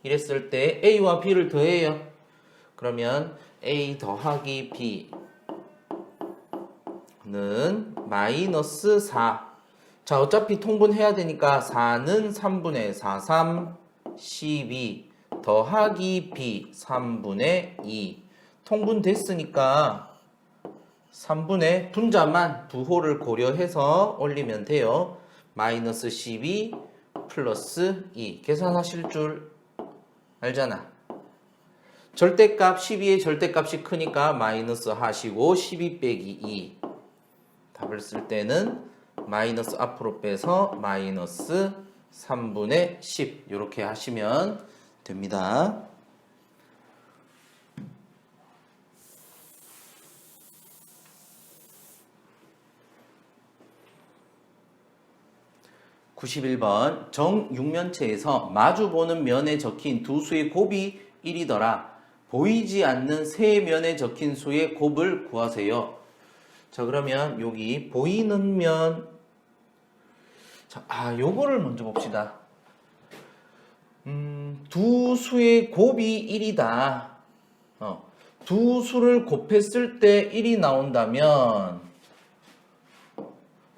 이랬을 때 A와 B를 더해요. 그러면 A 더하기 B는 마이너스 4. 자, 어차피 통분해야 되니까 4는 3분의 4, 3, 12 더하기 B 3분의 2. 통분됐으니까 3분의 분자만 부호를 고려해서 올리면 돼요. 마이너스 12 플러스 2. 계산하실 줄 알잖아. 절대값 12의 절대값이 크니까 마이너스 하시고 12 빼기 2. 답을 쓸 때는 마이너스 앞으로 빼서 마이너스 3분의 10 이렇게 하시면 됩니다. (91번) 정육면체에서 마주보는 면에 적힌 두 수의 곱이 1이더라. 보이지 않는 세 면에 적힌 수의 곱을 구하세요. 자, 그러면 여기 보이는 면, 자, 요거를 먼저 봅시다. 두 수의 곱이 1이다. 두 수를 곱했을 때 1이 나온다면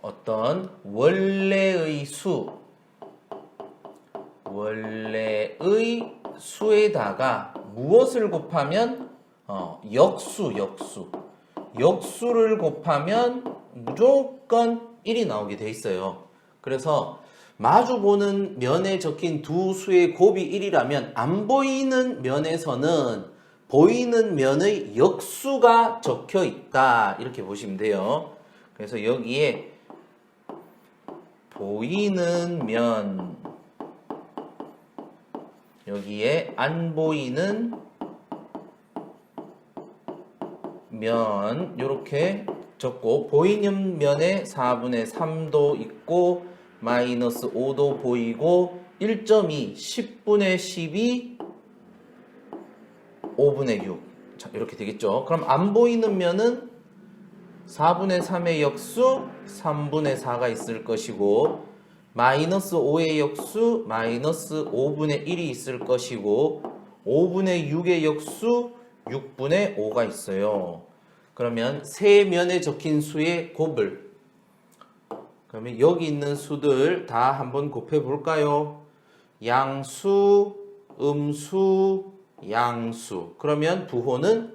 어떤 원래의 수에다가 무엇을 곱하면 역수를 곱하면 무조건 1이 나오게 돼 있어요. 그래서 마주 보는 면에 적힌 두 수의 곱이 1이라면 안 보이는 면에서는 보이는 면의 역수가 적혀 있다. 이렇게 보시면 돼요. 그래서 여기에 보이는 면, 여기에 안 보이는 면 이렇게 적고, 보이는 면에 4분의 3도 있고 마이너스 5도 보이고 1.2, 10분의 12, 5분의 6. 자, 이렇게 되겠죠. 그럼 안 보이는 면은 4분의 3의 역수, 3분의 4가 있을 것이고, 마이너스 5의 역수, 마이너스 5분의 1이 있을 것이고, 5분의 6의 역수, 6분의 5가 있어요. 그러면 세 면에 적힌 수의 곱을, 그러면 여기 있는 수들 다 한번 곱해 볼까요? 양수, 음수, 양수. 그러면 부호는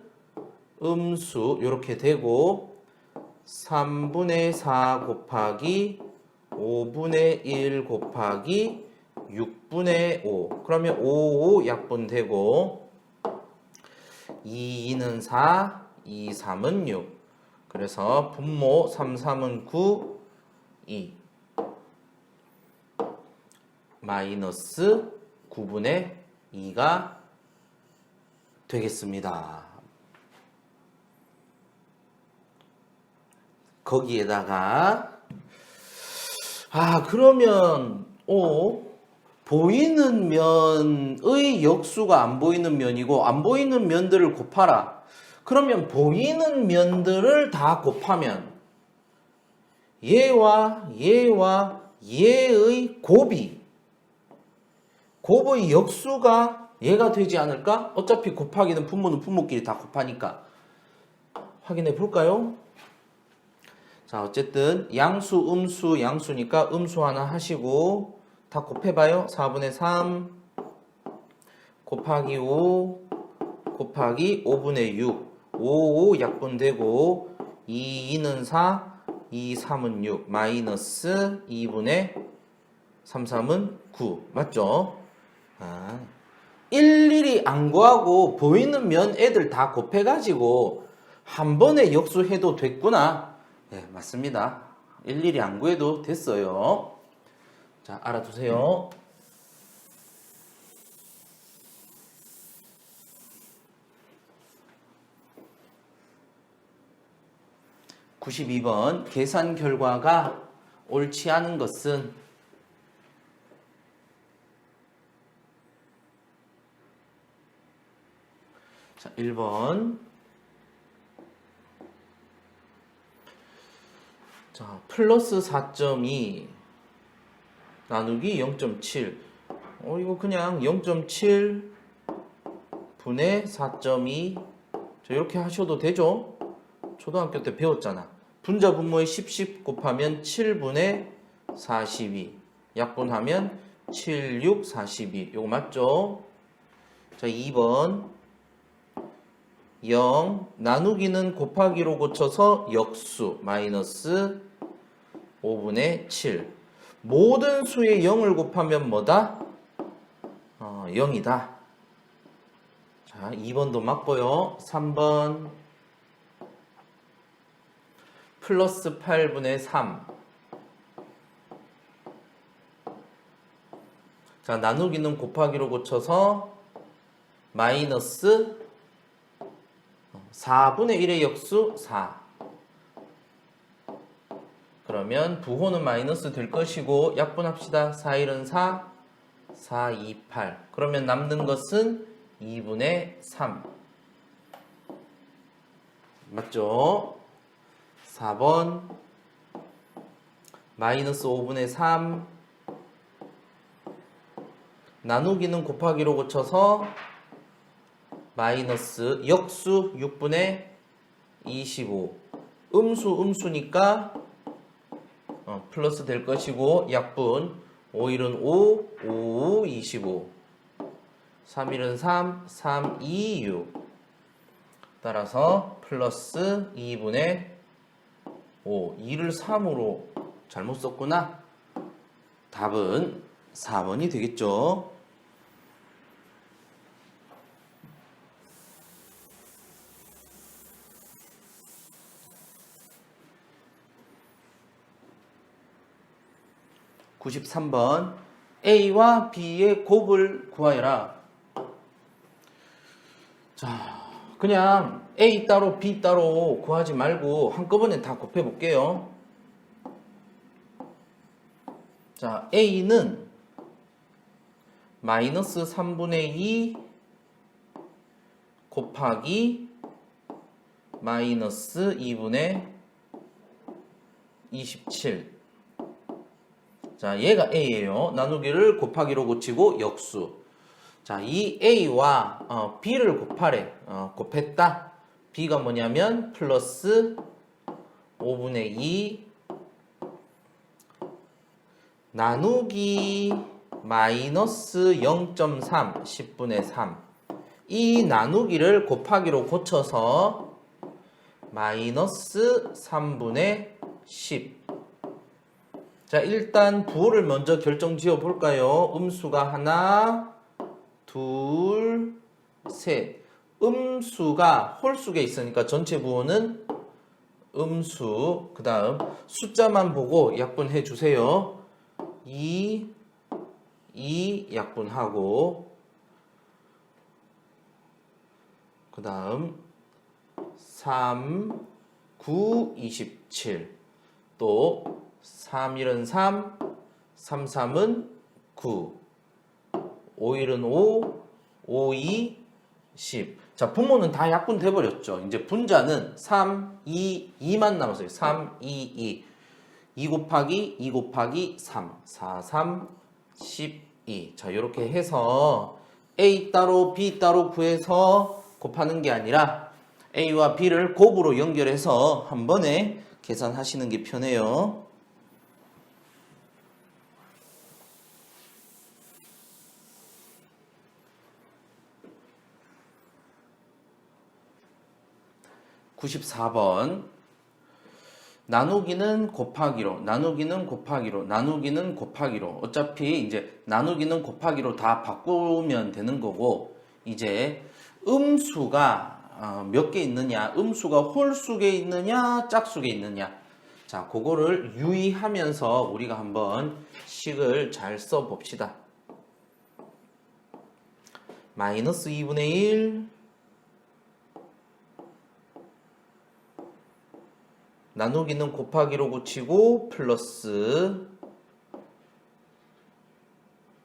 음수 이렇게 되고, 3분의 4 곱하기 5분의 1 곱하기 6분의 5. 그러면 5, 5 약분되고, 2, 2는 4, 2, 3은 6. 그래서 분모 3, 3은 9, 2. 마이너스 9분의 2가 되겠습니다. 거기에다가 그러면 보이는 면의 역수가 안 보이는 면이고 안 보이는 면들을 곱하라. 그러면 보이는 면들을 다 곱하면 얘와 얘의 곱의 역수가 얘가 되지 않을까? 어차피 곱하기는 분모는 분모끼리 다 곱하니까. 확인해 볼까요? 자, 어쨌든 양수, 음수, 양수니까 음수 하나 하시고 다 곱해봐요. 4분의 3 곱하기 5 곱하기 5분의 6. 5, 5 약분되고 2, 2는 4, 2, 3은 6. 마이너스 2분의 3, 3은 9. 맞죠? 일일이 안 구하고 보이는 면 애들 다 곱해가지고 한 번에 역수해도 됐구나. 네, 맞습니다. 일일이 안 구해도 됐어요. 자, 알아두세요. 92번 계산 결과가 옳지 않은 것은 자, 1번 자, 플러스 4.2 나누기 0.7 이거 그냥 0.7 분의 4.2 이렇게 하셔도 되죠? 초등학교 때 배웠잖아. 분자 분모의 10 곱하면 7분의 42 약분하면 7, 6, 42 요거 맞죠? 자, 2번 0 나누기는 곱하기로 고쳐서 역수 마이너스 5분의 7 모든 수에 0을 곱하면 뭐다? 0이다. 자, 2번도 맞고요. 3번 플러스 8분의 3 자, 나누기는 곱하기로 고쳐서 마이너스 4분의 1의 역수 4 그러면 부호는 마이너스 될 것이고 약분합시다. 4, 1은 4 4, 2, 8 그러면 남는 것은 2분의 3 맞죠? 4번 마이너스 5분의 3 나누기는 곱하기로 고쳐서 마이너스 역수 6분의 25 음수니까 플러스 될 것이고 약분 5일은 5, 5, 25 3일은 3, 3, 2, 6 따라서 플러스 2분의 5. 2를 3으로 잘못 썼구나. 답은 4번이 되겠죠. (93번) A와 B의 곱을 구하여라. 자, 그냥 A 따로 B 따로 구하지 말고 한꺼번에 다 곱해 볼게요. 자, A는 마이너스 3분의 2 곱하기 마이너스 2분의 27. 자, 얘가 A예요. 나누기를 곱하기로 고치고 역수. 자, 이 A와 B를 곱하래. 곱했다. B가 뭐냐면 플러스 5분의 2 나누기 마이너스 0.3 10분의 3. 이 나누기를 곱하기로 고쳐서 마이너스 3분의 10. 자, 일단 부호를 먼저 결정 지어 볼까요? 음수가 하나, 둘, 셋. 음수가 홀수에 있으니까 전체 부호는 음수. 그 다음 숫자만 보고 약분해 주세요. 2 약분하고, 그 다음 3, 9, 27. 또 3, 1은 3, 3, 3은 9, 5, 1은 5, 5, 2, 10. 자, 분모는 다 약분돼 버렸죠. 이제 분자는 3, 2, 2만 남았어요. 3, 2, 2. 2 곱하기 2 곱하기 3, 4, 3, 12. 자, 이렇게 해서 A 따로 B 따로 구해서 곱하는 게 아니라 A와 B를 곱으로 연결해서 한 번에 계산하시는 게 편해요. (94번) 나누기는 곱하기로, 나누기는 곱하기로, 나누기는 곱하기로. 어차피 이제 나누기는 곱하기로 다 바꾸면 되는 거고, 이제 음수가 몇 개 있느냐, 음수가 홀수에 있느냐, 짝수에 있느냐. 자, 그거를 유의하면서 우리가 한번 식을 잘 써봅시다. 마이너스 2분의 1 나누기는 곱하기로 고치고 플러스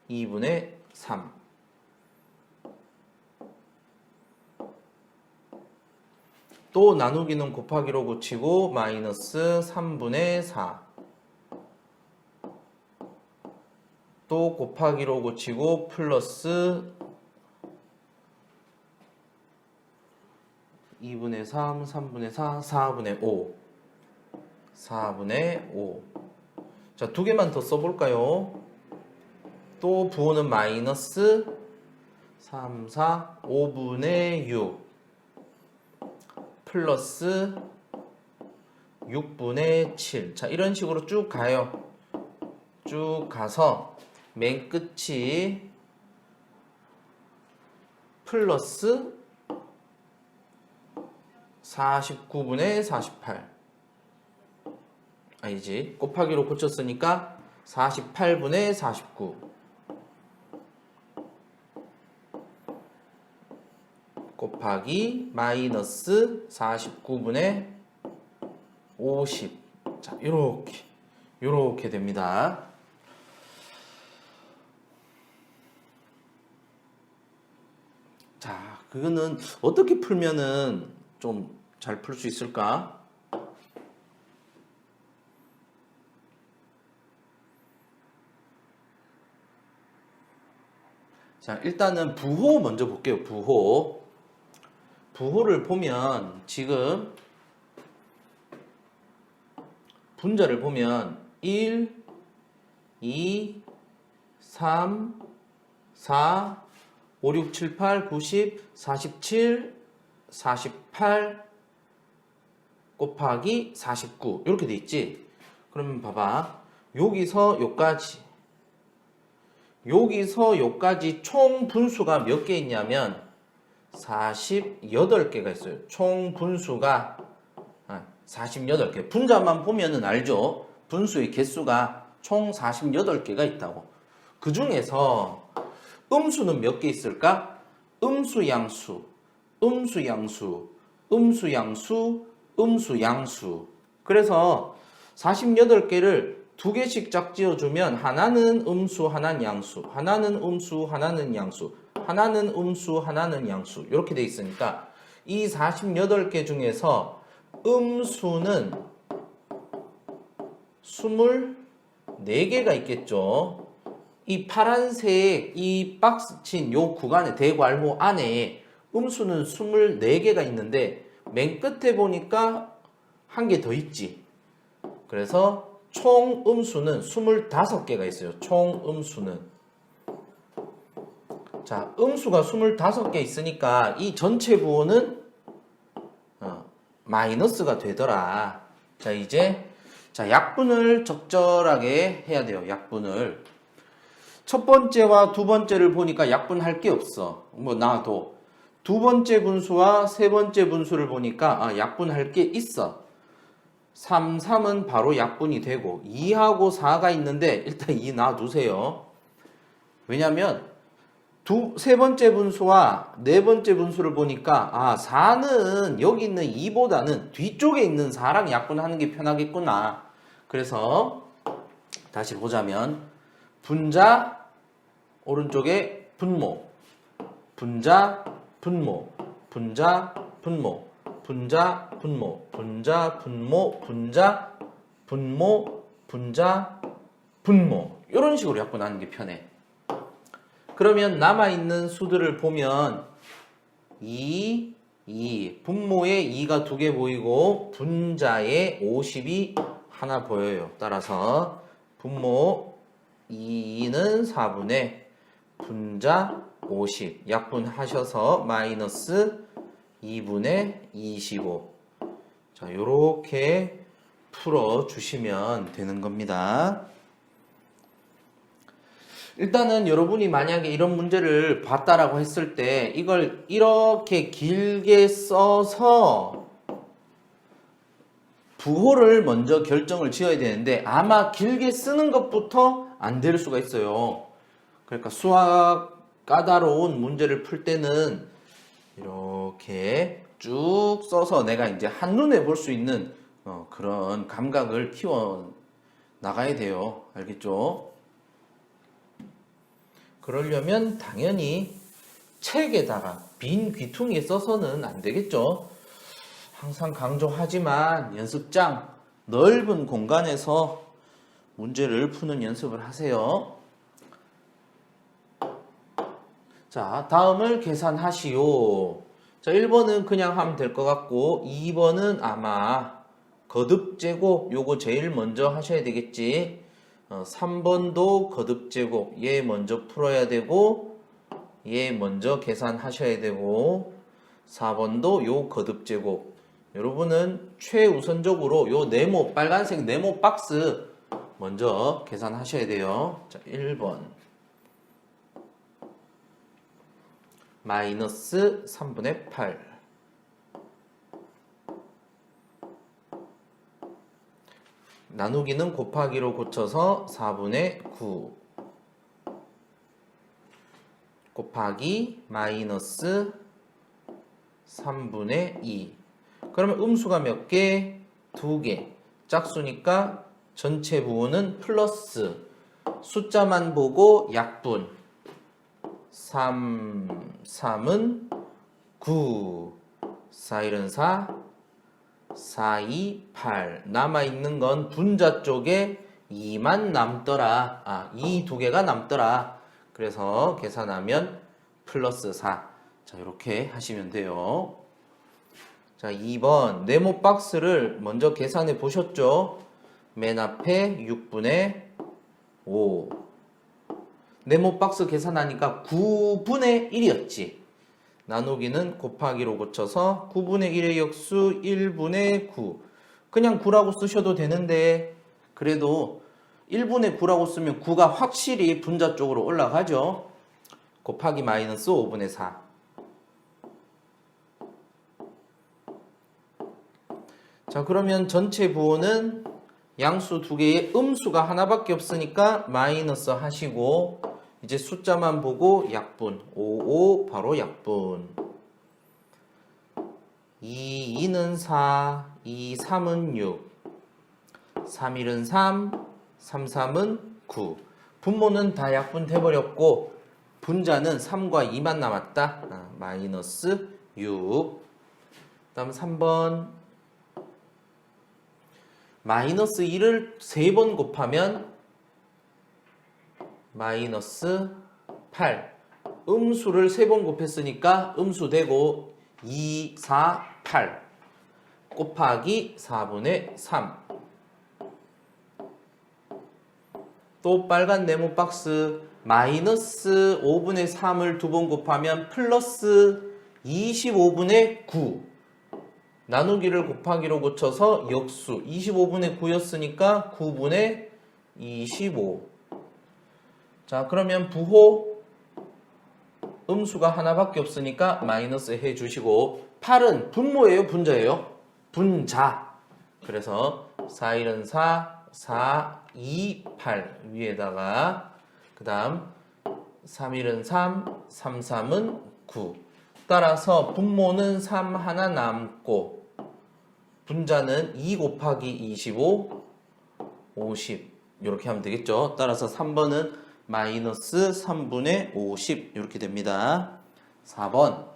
2분의 3. 또 나누기는 곱하기로 고치고 마이너스 3분의 4. 또 곱하기로 고치고 플러스 2분의 3, 3분의 4, 4분의 5. 4분의 5. 자, 두 개만 더 써볼까요? 또 부호는 마이너스 3, 4, 5분의 6 플러스 6분의 7. 자, 이런 식으로 쭉 가요. 쭉 가서 맨 끝이 플러스 49분의 48. 아니지, 곱하기로 고쳤으니까 48분의 49 곱하기 마이너스 49분의 50. 자, 요렇게 됩니다. 자, 그거는 어떻게 풀면은 좀 잘 풀 수 있을까? 자, 일단은 부호 먼저 볼게요. 부호를 보면 지금 분자를 보면 1, 2, 3, 4, 5, 6, 7, 8, 9, 10, 47, 48 곱하기 49 이렇게 돼 있지. 그러면 봐봐. 여기서 요까지 총 분수가 몇 개 있냐면 48개가 있어요. 총 분수가 48개. 분자만 보면은 알죠. 분수의 개수가 총 48개가 있다고. 그 중에서 음수는 몇 개 있을까? 음수, 양수, 음수, 양수, 음수, 양수, 음수, 양수. 그래서 48개를 두 개씩 짝지어주면 하나는 음수, 하나는 양수, 하나는 음수, 하나는 양수, 하나는 음수, 하나는 양수 이렇게 돼 있으니까 이 48개 중에서 음수는 24개가 있겠죠. 이 파란색 이 박스 친 요 구간의 대괄호 안에 음수는 24개가 있는데 맨 끝에 보니까 한 개 더 있지. 그래서 총 음수는 25개가 있어요. 총 음수는. 자, 음수가 25개 있으니까 이 전체 부호는 마이너스가 되더라. 자, 이제 약분을 적절하게 해야 돼요. 약분을. 첫 번째와 두 번째를 보니까 약분할 게 없어. 뭐 나도. 두 번째 분수와 세 번째 분수를 보니까 약분할 게 있어. 3, 3은 바로 약분이 되고 2하고 4가 있는데 일단 2 놔두세요. 왜냐면 세 번째 분수와 네 번째 분수를 보니까 4는 여기 있는 2보다는 뒤쪽에 있는 4랑 약분하는 게 편하겠구나. 그래서 다시 보자면 분자 오른쪽에 분모, 분자 분모, 분자 분모, 분자 분모, 분자 분모, 분자 분모, 분자 분모 이런 식으로 약분하는 게 편해. 그러면 남아있는 수들을 보면 2, 분모에 2가 2개 보이고 분자에 50이 하나 보여요. 따라서 분모 2는 4분의 분자 50 약분하셔서 마이너스 2분의 25. 자, 요렇게 풀어주시면 되는 겁니다. 일단은 여러분이 만약에 이런 문제를 봤다라고 했을 때 이걸 이렇게 길게 써서 부호를 먼저 결정을 지어야 되는데 아마 길게 쓰는 것부터 안 될 수가 있어요. 그러니까 수학 까다로운 문제를 풀 때는 이렇게 쭉 써서 내가 이제 한눈에 볼 수 있는 그런 감각을 키워 나가야 돼요. 알겠죠? 그러려면 당연히 책에다가 빈 귀퉁이에 써서는 안 되겠죠. 항상 강조하지만 연습장 넓은 공간에서 문제를 푸는 연습을 하세요. 자, 다음을 계산하시오. 자, 1번은 그냥 하면 될 것 같고 2번은 아마 거듭제곱 요거 제일 먼저 하셔야 되겠지. 3번도 거듭제곱 얘 먼저 풀어야 되고 얘 먼저 계산하셔야 되고 4번도 요 거듭제곱. 여러분은 최우선적으로 요 네모 빨간색 네모 박스 먼저 계산하셔야 돼요. 자, 1번 마이너스 3분의 8 나누기는 곱하기로 고쳐서 4분의 9 곱하기 마이너스 3분의 2 그러면 음수가 몇 개? 2개 짝수니까 전체 부호는 플러스 숫자만 보고 약분 3은 9 4, 1은 4 4, 2, 8 남아있는 건 분자 쪽에 2만 남더라. 2 두 개가 남더라. 그래서 계산하면 플러스 4. 자, 이렇게 하시면 돼요. 자, 2번 네모 박스를 먼저 계산해 보셨죠? 맨 앞에 6분의 5 네모 박스 계산하니까 9분의 1이었지. 나누기는 곱하기로 고쳐서 9분의 1의 역수 1분의 9. 그냥 9라고 쓰셔도 되는데 그래도 1분의 9라고 쓰면 9가 확실히 분자 쪽으로 올라가죠. 곱하기 마이너스 5분의 4. 자, 그러면 전체 부호는 양수 두 개에 음수가 하나밖에 없으니까 마이너스 하시고 이제 숫자만 보고 약분. 5, 바로 약분. 2는 4, 3은 6, 1은 3, 3은 9. 분모는 다 약분 돼버렸고 분자는 3과 2만 남았다. 마이너스 6. 다음 3번. 마이너스 1을 3번 곱하면 마이너스 8. 음수를 3번 곱했으니까 음수 되고 2, 4, 8 곱하기 4분의 3. 또 빨간 네모 박스 마이너스 5분의 3을 2번 곱하면 플러스 25분의 9. 나누기를 곱하기로 고쳐서 역수 25분의 9였으니까 9분의 25. 자, 그러면 부호 음수가 하나밖에 없으니까 마이너스 해주시고 8은 분모예요, 분자예요? 분자. 그래서 4, 1은 4, 4, 2, 8 위에다가 그 다음 3, 1은 3, 3, 3은 9. 따라서 분모는 3 하나 남고 분자는 2 곱하기 25, 50 이렇게 하면 되겠죠. 따라서 3번은 마이너스 3분의 50 이렇게 됩니다. 4번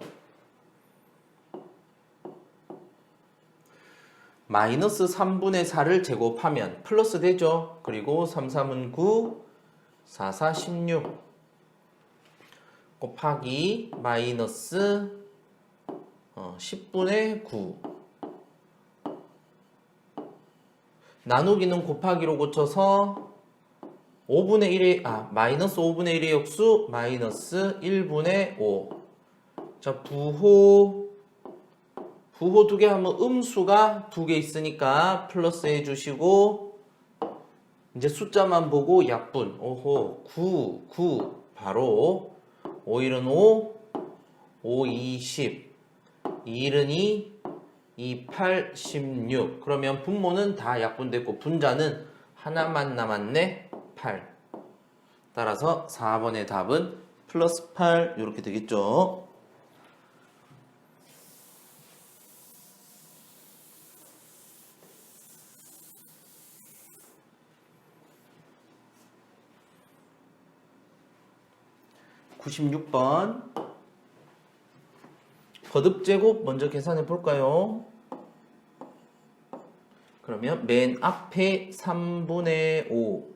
마이너스 3분의 4를 제곱하면 플러스 되죠. 그리고 3, 3은 9, 4, 4, 16 곱하기 마이너스 10분의 9. 나누기는 곱하기로 고쳐서 5분의 1의 마이너스 5분의 1의 역수 마이너스 1분의 5. 자, 부호 두 개 하면 음수가 두 개 있으니까 플러스 해주시고 이제 숫자만 보고 약분. 오호 9 바로 5, 1은 5, 5, 2, 10, 2, 1은 2, 2, 8, 16. 그러면 분모는 다 약분됐고 분자는 하나만 남았네. 8. 따라서 4번의 답은 플러스 8 이렇게 되겠죠. (96번) 거듭제곱 먼저 계산해 볼까요? 그러면 맨 앞에 3분의 5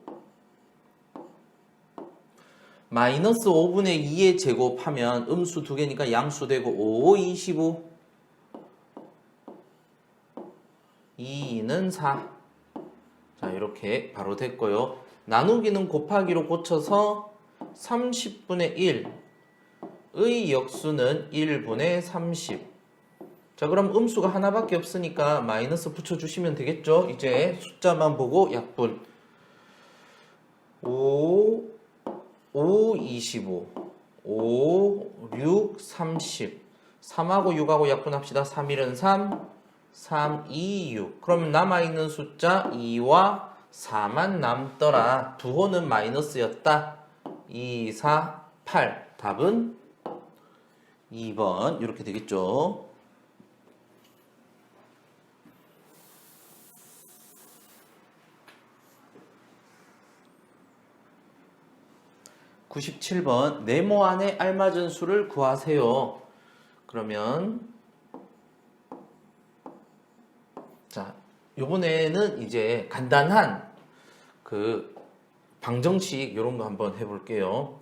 마이너스 5분의 2의 제곱하면 음수 두 개니까 양수 되고 5, 25 2는 4. 자, 이렇게 바로 됐고요. 나누기는 곱하기로 고쳐서 30분의 1의 역수는 1분의 30. 자, 그럼 음수가 하나밖에 없으니까 마이너스 붙여주시면 되겠죠. 이제 숫자만 보고 약분. 5, 25, 5, 6, 30. 3하고 6하고 약분합시다. 3, 1은 3, 3, 2, 6. 그럼 남아있는 숫자 2와 4만 남더라. 부호는 마이너스였다. 2, 4, 8. 답은 2번 이렇게 되겠죠. 97번 네모 안에 알맞은 수를 구하세요. 그러면 자, 요번에는 이제 간단한 그 방정식 이런 거 한번 해볼게요.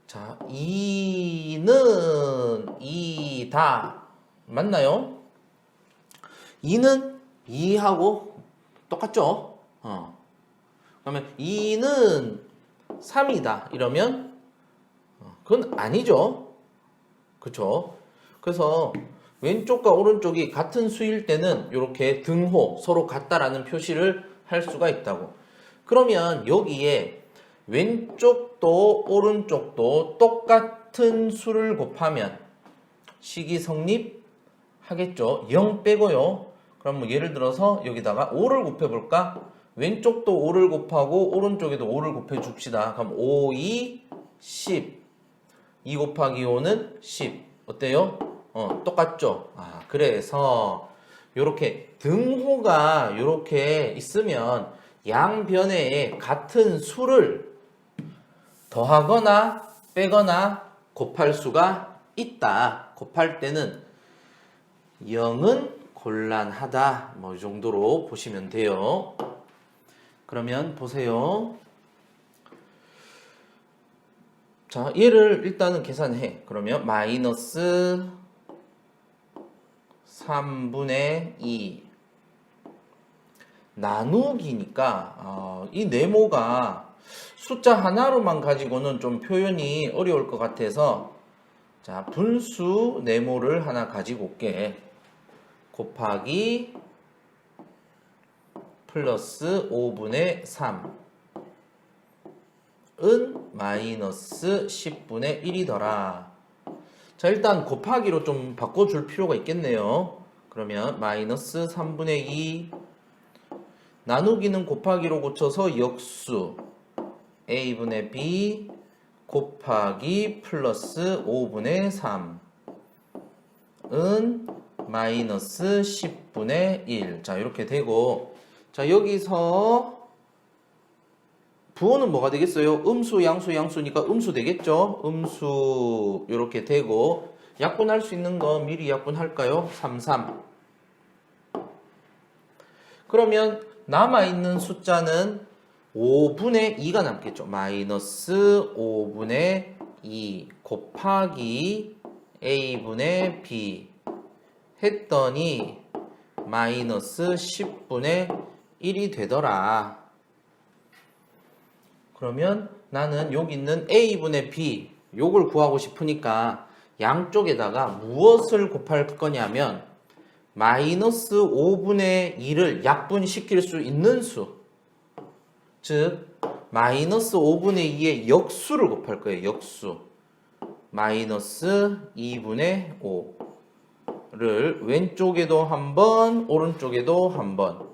자, 2는 2다 맞나요? 2는 2하고 똑같죠? 그러면 2는 3이다 이러면 그건 아니죠. 그쵸? 그래서 왼쪽과 오른쪽이 같은 수일 때는 이렇게 등호 서로 같다라는 표시를 할 수가 있다고. 그러면 여기에 왼쪽도 오른쪽도 똑같은 수를 곱하면 식이 성립하겠죠. 0 빼고요. 그럼 뭐 예를 들어서 여기다가 5를 곱해볼까? 왼쪽도 5를 곱하고 오른쪽에도 5를 곱해줍시다. 그럼 5, 2, 10. 2 곱하기 5는 10. 어때요? 똑같죠? 그래서 요렇게 등호가 요렇게 있으면 양변에 같은 수를 더하거나 빼거나 곱할 수가 있다. 곱할 때는 0은 곤란하다. 뭐 이 정도로 보시면 돼요. 그러면 보세요. 자, 얘를 일단은 계산해. 그러면 마이너스 3분의 2 나누기니까 이 네모가 숫자 하나로만 가지고는 좀 표현이 어려울 것 같아서 자, 분수 네모를 하나 가지고 올게. 곱하기 플러스 5분의 3은 마이너스 10분의 1이더라. 자, 일단 곱하기로 좀 바꿔줄 필요가 있겠네요. 그러면 마이너스 3분의 2 나누기는 곱하기로 고쳐서 역수 a분의 b 곱하기 플러스 5분의 3은 마이너스 10분의 1. 자, 이렇게 되고, 자, 여기서 부호는 뭐가 되겠어요? 음수, 양수, 양수니까 음수 되겠죠? 음수 이렇게 되고, 약분할 수 있는 거 미리 약분할까요? 3, 3. 그러면 남아있는 숫자는 5분의 2가 남겠죠. 마이너스 5분의 2 곱하기 a분의 b 했더니 마이너스 10분의 1이 되더라. 그러면 나는 여기 있는 a분의 b 요걸 구하고 싶으니까 양쪽에다가 무엇을 곱할 거냐면 마이너스 5분의 2를 약분시킬 수 있는 수, 즉 마이너스 5분의 2의 역수를 곱할 거예요. 역수 마이너스 2분의 5를 왼쪽에도 한번 오른쪽에도 한번.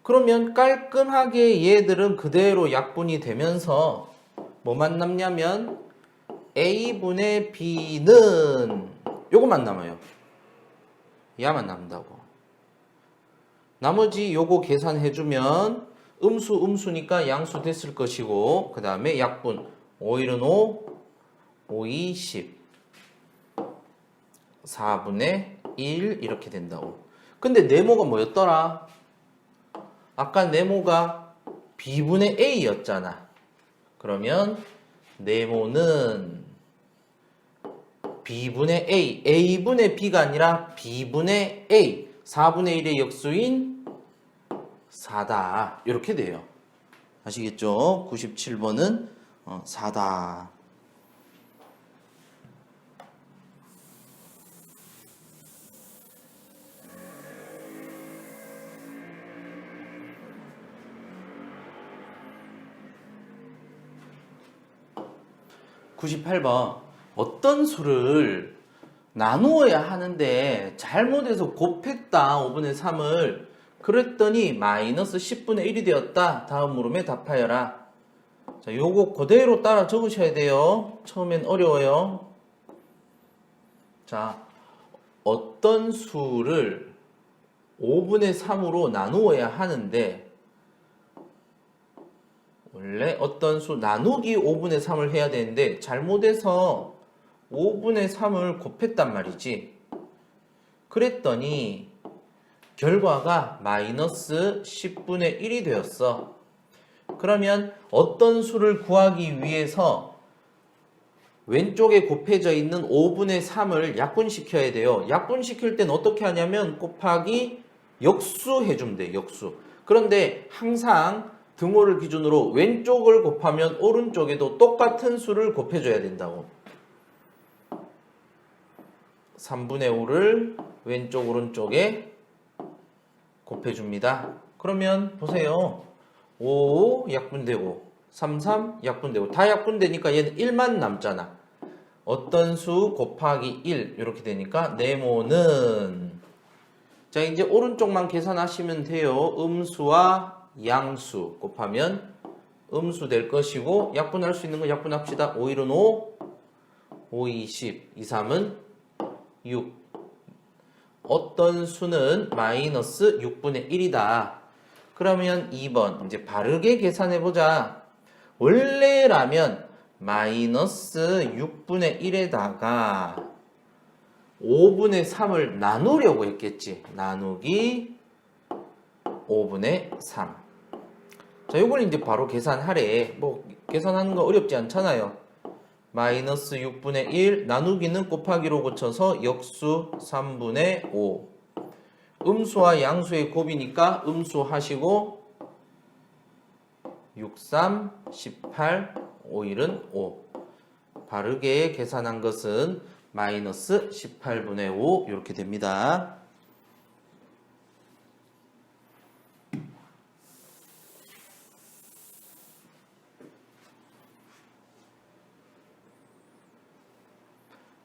그러면 깔끔하게 얘들은 그대로 약분이 되면서 뭐만 남냐면 a분의 b는 요거만 남아요. 얘만 남는다고. 나머지 요거 계산해주면 음수 음수니까 양수 됐을 것이고, 그 다음에 약분 5일은 5, 5이 10, 4분의 1 이렇게 된다고. 근데 네모가 뭐였더라? 아까 네모가 b분의 a였잖아. 그러면 네모는 b분의 a, a분의 b가 아니라 b분의 a, 4분의 1의 역수인 4다. 이렇게 돼요. 아시겠죠? 97번은 4다. (98번) 어떤 수를 나누어야 하는데 잘못해서 곱했다 5분의 3을 그랬더니 마이너스 10분의 1이 되었다. 다음 물음에 답하여라. 자, 요거 그대로 따라 적으셔야 돼요. 처음엔 어려워요. 자, 어떤 수를 5분의 3으로 나누어야 하는데 원래 어떤 수 나누기 5분의 3을 해야 되는데 잘못해서 5분의 3을 곱했단 말이지. 그랬더니 결과가 마이너스 10분의 1이 되었어. 그러면 어떤 수를 구하기 위해서 왼쪽에 곱해져 있는 5분의 3을 약분시켜야 돼요. 약분시킬 땐 어떻게 하냐면 곱하기 역수 해주면 돼. 역수. 그런데 항상 등호를 기준으로 왼쪽을 곱하면 오른쪽에도 똑같은 수를 곱해줘야 된다고. 3분의 5를 왼쪽 오른쪽에 곱해줍니다. 그러면 보세요. 5 약분되고 3 약분되고 다 약분되니까 얘는 1만 남잖아. 어떤 수 곱하기 1 이렇게 되니까 네모는, 자 이제 오른쪽만 계산하시면 돼요. 음수와 양수 곱하면 음수 될 것이고, 약분할 수 있는 거 약분합시다. 5, 1은 5, 5, 20, 2, 3은 6. 어떤 수는 마이너스 6분의 1이다. 그러면 2번 이제 바르게 계산해보자. 원래라면 마이너스 6분의 1에다가 5분의 3을 나누려고 했겠지. 나누기 5분의 3. 자, 요걸 이제 바로 계산하래. 뭐 계산하는 거 어렵지 않잖아요. 마이너스 6분의 1 나누기는 곱하기로 고쳐서 역수 3분의 5. 음수와 양수의 곱이니까 음수 하시고 6, 3, 18, 5, 1은 5. 바르게 계산한 것은 마이너스 18분의 5 이렇게 됩니다.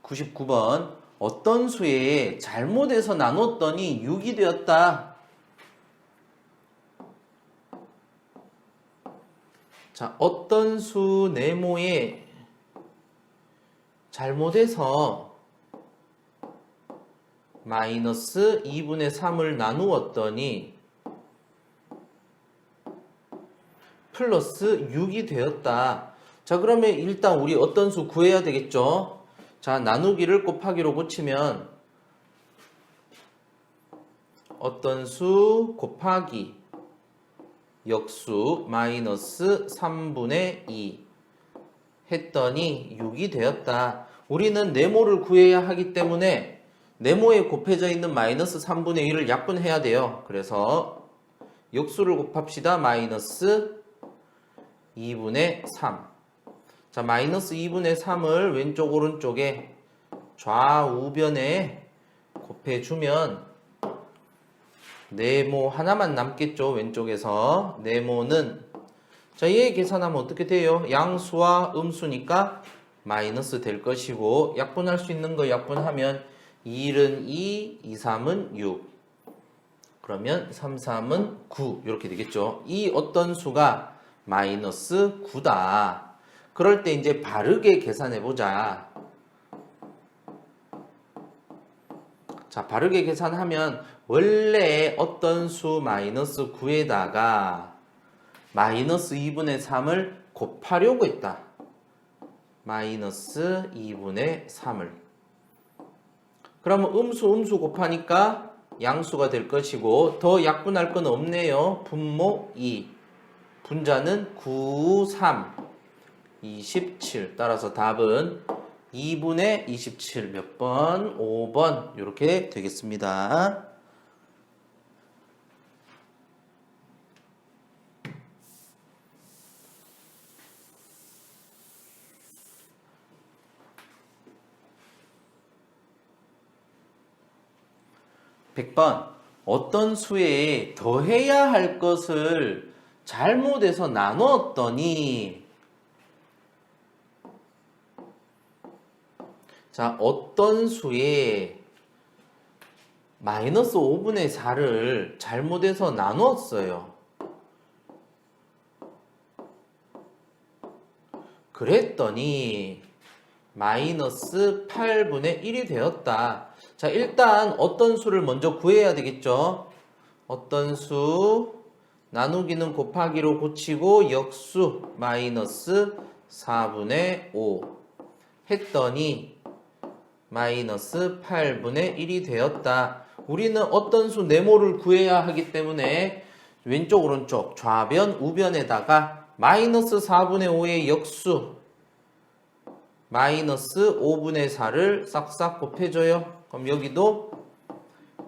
(99번) 어떤 수에 잘못해서 나눴더니 6이 되었다. 자, 어떤 수 네모에 잘못해서 마이너스 2분의 3을 나누었더니 플러스 6이 되었다. 자, 그러면 일단 우리 어떤 수 구해야 되겠죠? 자, 나누기를 곱하기로 고치면 어떤 수 곱하기 역수 마이너스 3분의 2 했더니 6이 되었다. 우리는 네모를 구해야 하기 때문에 네모에 곱해져 있는 마이너스 3분의 1을 약분해야 돼요. 그래서 역수를 곱합시다. 마이너스 2분의 3. 자, 마이너스 2분의 3을 왼쪽 오른쪽에 좌우변에 곱해주면 네모 하나만 남겠죠. 왼쪽에서 네모는, 자, 얘 계산하면 어떻게 돼요? 양수와 음수니까 마이너스 될 것이고, 약분할 수 있는 거 약분하면 2는 2, 2, 3은 6. 그러면 3, 3은 9 이렇게 되겠죠. 이 어떤 수가 마이너스 9다. 그럴 때 이제 바르게 계산해보자. 자, 바르게 계산하면 원래 어떤 수 마이너스 9에다가 마이너스 2분의 3을 곱하려고 했다. 마이너스 2분의 3을. 그러면 음수 곱하니까 양수가 될 것이고, 더 약분할 건 없네요. 분모 2. 분자는 9, 3. 27. 따라서 답은 2분의 27 몇 번? 5번 이렇게 되겠습니다. (100번) 어떤 수에 더해야 할 것을 잘못해서 나눴더니, 자, 어떤 수에 마이너스 5분의 4를 잘못해서 나눴어요. 그랬더니 마이너스 8분의 1이 되었다. 자, 일단 어떤 수를 먼저 구해야 되겠죠. 어떤 수 나누기는 곱하기로 고치고 역수 마이너스 4분의 5 했더니 마이너스 8분의 1이 되었다. 우리는 어떤 수 네모를 구해야 하기 때문에 왼쪽 오른쪽 좌변 우변에다가 마이너스 4분의 5의 역수 마이너스 5분의 4를 싹싹 곱해줘요. 그럼 여기도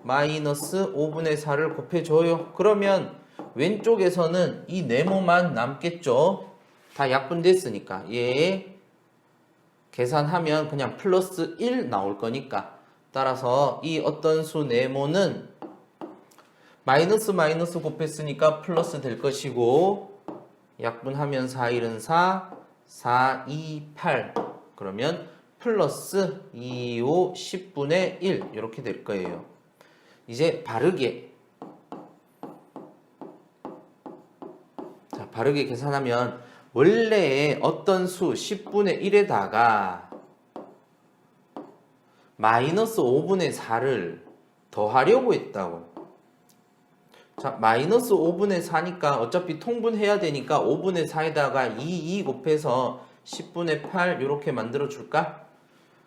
마이너스 5분의 4를 곱해줘요. 그러면 왼쪽에서는 이 네모만 남겠죠. 다 약분됐으니까 얘 계산하면 그냥 플러스 1 나올 거니까, 따라서 이 어떤 수 네모는 마이너스 마이너스 곱했으니까 플러스 될 것이고, 약분하면 4, 1은 4, 4, 2, 8 그러면 플러스 2, 5, 10분의 1 이렇게 될 거예요. 이제 바르게 계산하면 원래의 어떤 수 10분의 1에다가 마이너스 5분의 4를 더하려고 했다고. 자, 마이너스 5분의 4니까 어차피 통분해야 되니까 5분의 4에다가 2 곱해서 10분의 8 이렇게 만들어 줄까?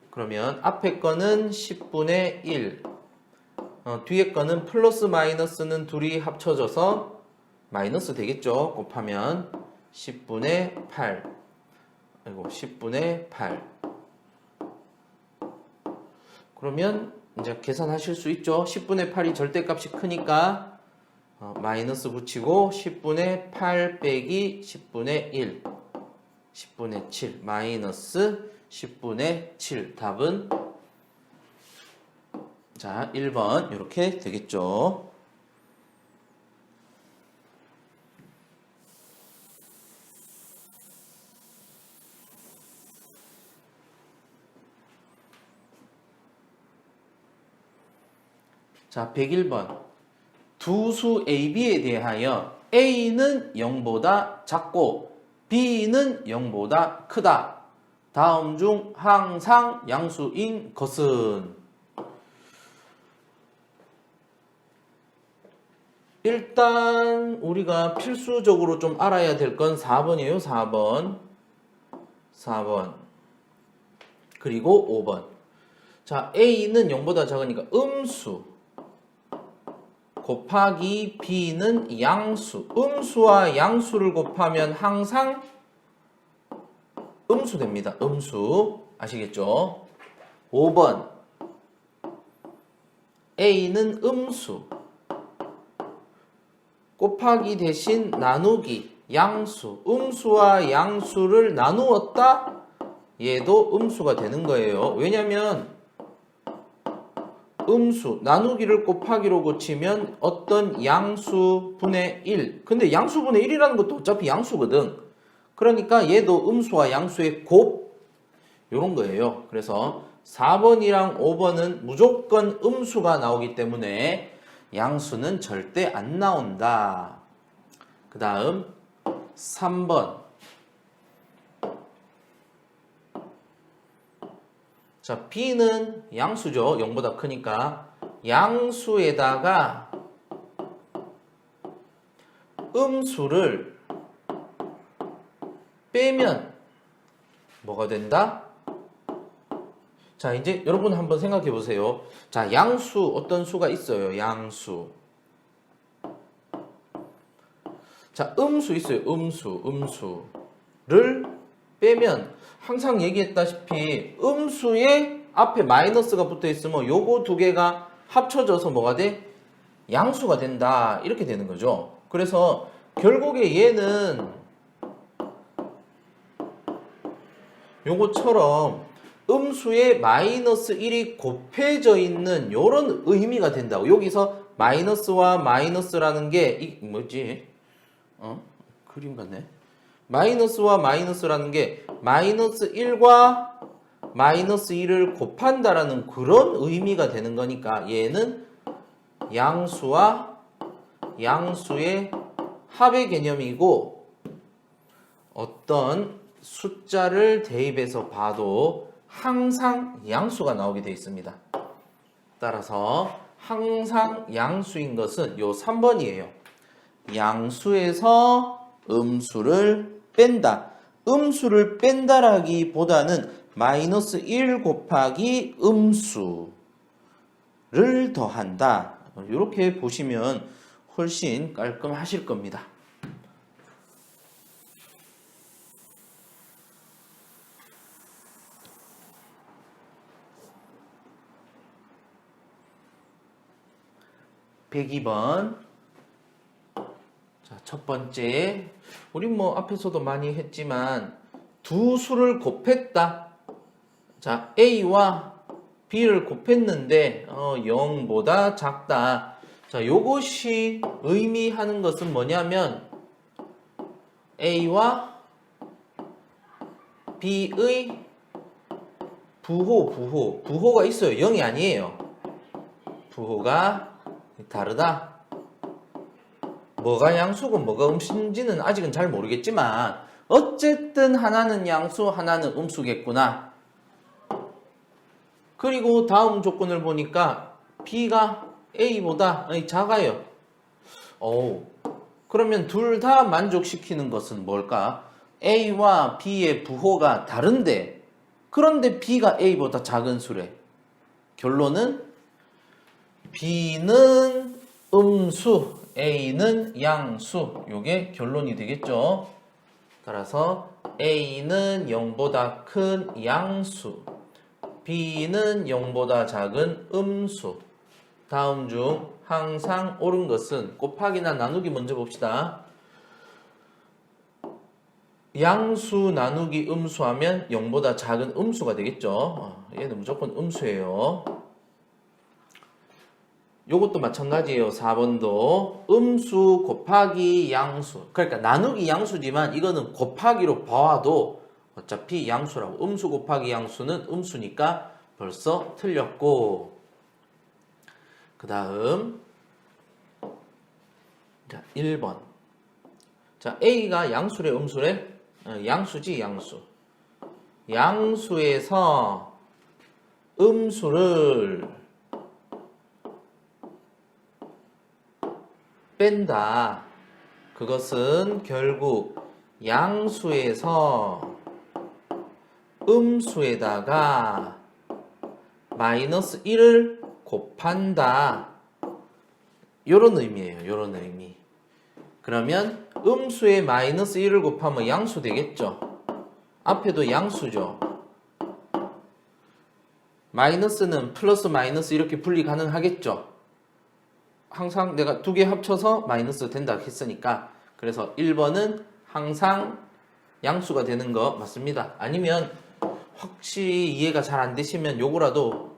그러면 앞에 거는 10분의 1, 뒤에 거는 플러스 마이너스는 둘이 합쳐져서 마이너스 되겠죠? 곱하면 10분의 8, 아이고 10분의 8. 그러면 이제 계산하실 수 있죠? 10분의 8이 절대값이 크니까 마이너스 붙이고 10분의 8 빼기 10분의 1, 10분의 7 마이너스 10분의 7. 답은 자 1번 이렇게 되겠죠. 자 101번 두 수 A, B에 대하여 A는 0보다 작고 B는 0보다 크다. 다음 중 항상 양수인 것은? 일단 우리가 필수적으로 좀 알아야 될 건 4번이에요. 4번 그리고 5번. 자 A는 0보다 작으니까 음수 곱하기 B는 양수. 음수와 양수를 곱하면 항상 음수 됩니다. 음수. 아시겠죠? 5번 A는 음수 곱하기 대신 나누기 양수. 음수와 양수를 나누었다? 얘도 음수가 되는 거예요. 왜냐면 음수, 나누기를 곱하기로 고치면 어떤 양수분의 1. 근데 양수분의 1이라는 것도 어차피 양수거든. 그러니까 얘도 음수와 양수의 곱, 요런 거예요. 그래서 4번이랑 5번은 무조건 음수가 나오기 때문에 양수는 절대 안 나온다. 그 다음 3번. 자, B는 양수죠. 0보다 크니까. 양수에다가 음수를 빼면 뭐가 된다? 자, 이제 여러분 한번 생각해 보세요. 자, 양수, 어떤 수가 있어요. 양수. 자, 음수 있어요. 음수를 빼면 항상 얘기했다시피 음수에 앞에 마이너스가 붙어 있으면 요거 두 개가 합쳐져서 뭐가 돼? 양수가 된다. 이렇게 되는 거죠. 그래서 결국에 얘는 요거처럼 음수에 마이너스 1이 곱해져 있는 요런 의미가 된다고. 여기서 마이너스와 마이너스라는 게 뭐지? 그림 같네. 마이너스와 마이너스라는 게 마이너스 1과 마이너스 1을 곱한다라는 그런 의미가 되는 거니까 얘는 양수와 양수의 합의 개념이고, 어떤 숫자를 대입해서 봐도 항상 양수가 나오게 되어 있습니다. 따라서 항상 양수인 것은 요 3번이에요. 양수에서 음수를 뺀다. 음수를 뺀다라기보다는 마이너스 1 곱하기 음수를 더한다. 이렇게 보시면 훨씬 깔끔하실 겁니다. (102번) 첫 번째, 우리 뭐 앞에서도 많이 했지만 두 수를 곱했다. 자, A와 B를 곱했는데 0보다 작다. 자, 요것이 의미하는 것은 뭐냐면 A와 B의 부호가 있어요. 0이 아니에요. 부호가 다르다. 뭐가 양수고 뭐가 음수인지는 아직은 잘 모르겠지만 어쨌든 하나는 양수, 하나는 음수겠구나. 그리고 다음 조건을 보니까 B가 A보다 작아요. 그러면 둘 다 만족시키는 것은 뭘까? A와 B의 부호가 다른데 그런데 B가 A보다 작은 수래. 결론은 B는 음수, A는 양수. 요게 결론이 되겠죠. 따라서 A는 0보다 큰 양수, B는 0보다 작은 음수. 다음 중 항상 옳은 것은 곱하기나 나누기 먼저 봅시다. 양수 나누기 음수하면 0보다 작은 음수가 되겠죠. 얘는 무조건 음수예요. 요것도 마찬가지예요. 4번도 음수 곱하기 양수. 그러니까 나누기 양수지만 이거는 곱하기로 봐도 어차피 양수라고. 음수 곱하기 양수는 음수니까 벌써 틀렸고. 그 다음 자 1번. 자 A가 양수래 음수래? 양수지 양수. 양수에서 음수를 뺀다. 그것은 결국 양수에서 음수에다가 마이너스 1을 곱한다. 요런 의미예요. 요런 의미. 그러면 음수에 마이너스 1을 곱하면 양수 되겠죠. 앞에도 양수죠. 마이너스는 플러스 마이너스 이렇게 분리 가능하겠죠. 항상 내가 두 개 합쳐서 마이너스 된다 했으니까. 그래서 1번은 항상 양수가 되는 거 맞습니다. 아니면 확실히 이해가 잘 안 되시면 요거라도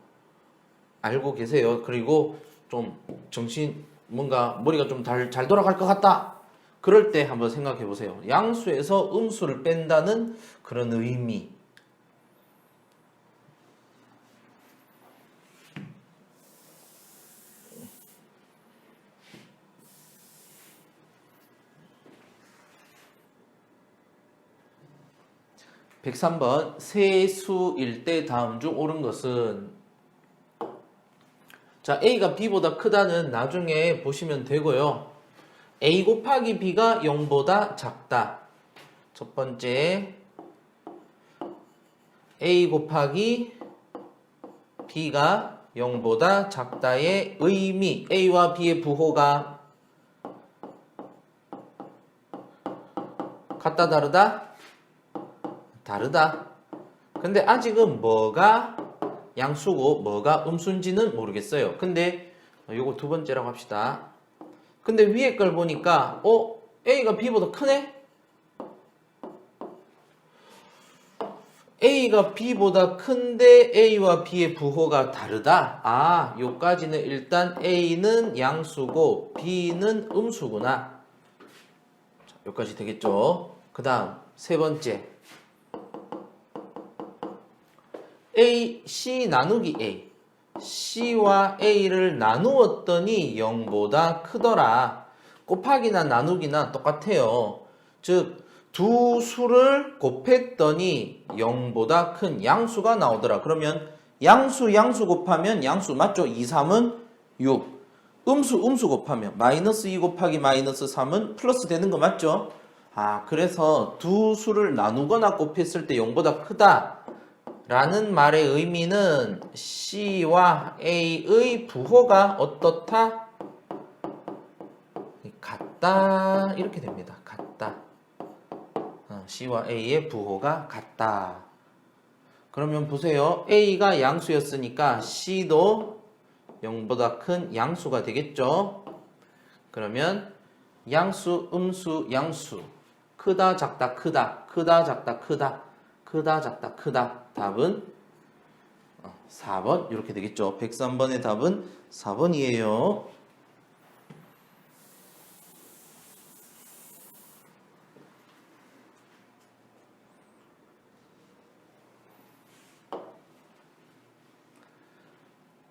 알고 계세요. 그리고 좀 뭔가 머리가 좀 잘 돌아갈 것 같다. 그럴 때 한번 생각해 보세요. 양수에서 음수를 뺀다는 그런 의미. (103번) 세수일 때 다음 중 옳은 것은 자 A가 B보다 크다는 나중에 보시면 되고요. A 곱하기 B가 0보다 작다. 첫 번째 A 곱하기 B가 0보다 작다의 의미. A와 B의 부호가 같다 다르다? 다르다. 근데 아직은 뭐가 양수고 뭐가 음수인지는 모르겠어요. 근데 요거 두 번째라고 합시다. 근데 위에 걸 보니까 A가 B보다 크네? A가 B보다 큰데 A와 B의 부호가 다르다? 요까지는 일단 A는 양수고 B는 음수구나. 자, 요까지 되겠죠? 그 다음 세 번째 C 나누기 A. C와 A를 나누었더니 0보다 크더라. 곱하기나 나누기나 똑같아요. 즉, 두 수를 곱했더니 0보다 큰 양수가 나오더라. 그러면 양수 곱하면 양수 맞죠? 2, 3은 6. 음수 곱하면 마이너스 2 곱하기 마이너스 3은 플러스 되는 거 맞죠? 그래서 두 수를 나누거나 곱했을 때 0보다 크다. 라는 말의 의미는 C와 A의 부호가 어떻다? 같다. 이렇게 됩니다. 같다. C와 A의 부호가 같다. 그러면 보세요. A가 양수였으니까 C도 0보다 큰 양수가 되겠죠. 그러면 양수, 음수, 양수. 크다, 작다, 크다. 크다, 작다, 크다. 크다, 작다, 크다. 답은 4번 이렇게 되겠죠. 103번의 답은 4번이에요.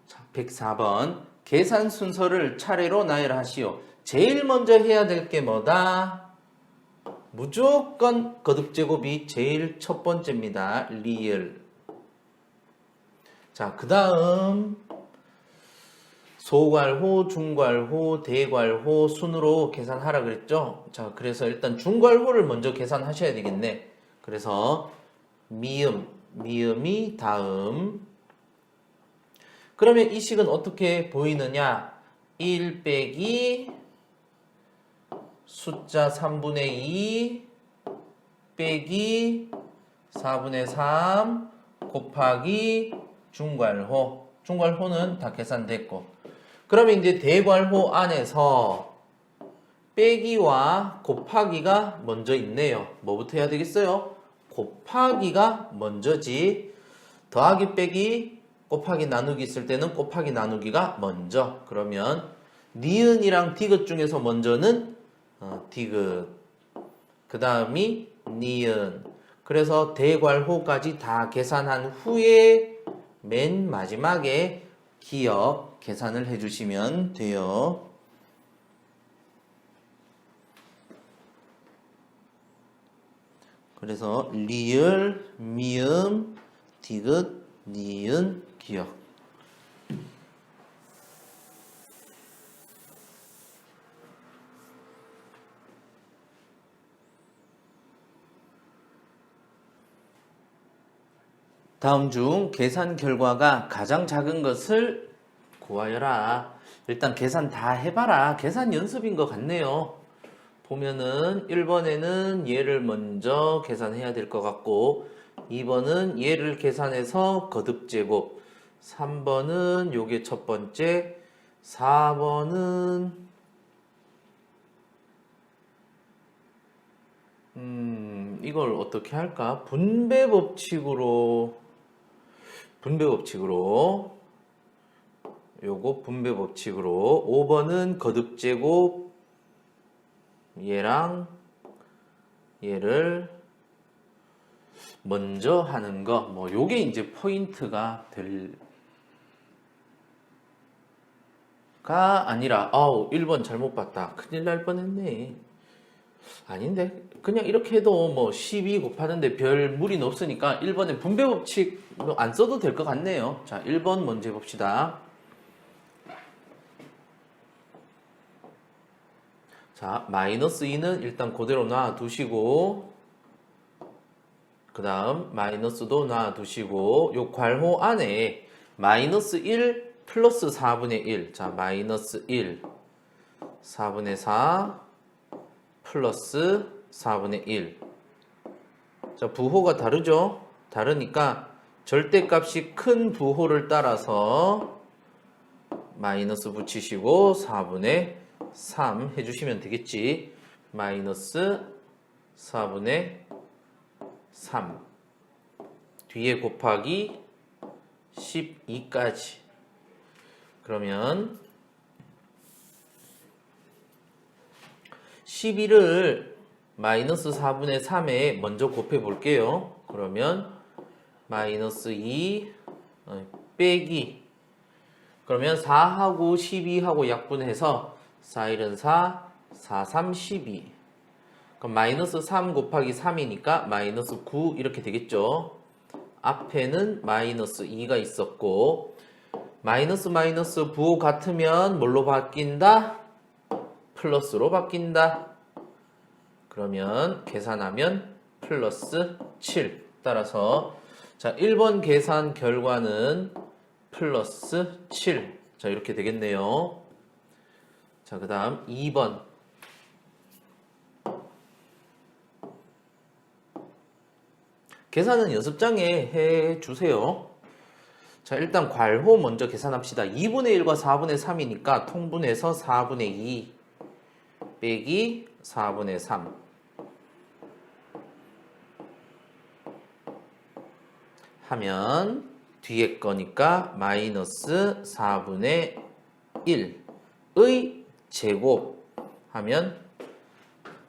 자, 104번 계산 순서를 차례로 나열하시오. 제일 먼저 해야 될 게 뭐다? 무조건 거듭제곱이 제일 첫 번째입니다. 리을. 자, 그 다음 소괄호, 중괄호, 대괄호 순으로 계산하라 그랬죠? 자, 그래서 일단 중괄호를 먼저 계산하셔야 되겠네. 그래서 미음, 미음이 다음. 그러면 이 식은 어떻게 보이느냐? 1 빼기 숫자 3분의 2 빼기 4분의 3 곱하기 중괄호. 중괄호는 다 계산됐고. 그러면 이제 대괄호 안에서 빼기와 곱하기가 먼저 있네요. 뭐부터 해야 되겠어요? 곱하기가 먼저지. 더하기 빼기 곱하기 나누기 있을 때는 곱하기 나누기가 먼저. 그러면 니은이랑 디귿 중에서 먼저는 디귿. 그 다음이 니은. 그래서 대괄호까지 다 계산한 후에 맨 마지막에 기역 계산을 해주시면 돼요. 그래서 리을, 미음, 디귿, 니은, 기역. 다음 중 계산 결과가 가장 작은 것을 구하여라. 일단 계산 다 해봐라. 계산 연습인 것 같네요. 보면은 1번에는 얘를 먼저 계산해야 될 것 같고 2번은 얘를 계산해서 거듭제곱 3번은 요게 첫 번째 4번은 이걸 어떻게 할까? 분배 법칙으로 요거 분배 법칙으로 5번은 거듭제곱 얘랑 얘를 먼저 하는 거. 뭐 요게 이제 포인트가 가 아니라 1번 잘못 봤다. 큰일 날 뻔했네. 아닌데 그냥 이렇게 해도 뭐 12 곱하는데 별 무리는 없으니까 1번에 분배 법칙 안 써도 될 것 같네요. 자, 1번 먼저 해봅시다. 자, 마이너스 2는 일단 그대로 놔두시고 그 다음 마이너스도 놔두시고 요 괄호 안에 마이너스 1 플러스 4분의 1. 자, 마이너스 1 4분의 4 플러스 4분의 1. 자, 부호가 다르죠? 다르니까 절대값이 큰 부호를 따라서 마이너스 붙이시고 4분의 3 해주시면 되겠지. 마이너스 4분의 3 뒤에 곱하기 12까지. 그러면 12를 마이너스 4분의 3에 먼저 곱해 볼게요. 그러면 마이너스 2 빼기 그러면 4하고 12하고 약분해서 4, 1은 4, 4, 3, 12 그럼 마이너스 3 곱하기 3이니까 마이너스 9 이렇게 되겠죠. 앞에는 마이너스 2가 있었고 마이너스 마이너스 부호 같으면 뭘로 바뀐다? 플러스로 바뀐다. 그러면 계산하면 플러스 7. 따라서 자 1번 계산 결과는 플러스 7. 자 이렇게 되겠네요. 자 그 다음 2번 계산은 연습장에 해주세요. 자 일단 괄호 먼저 계산합시다. 2분의 1과 4분의 3이니까 통분해서 4분의 2 빼기 4분의 3 하면 뒤에 거니까 마이너스 4분의 1의 제곱 하면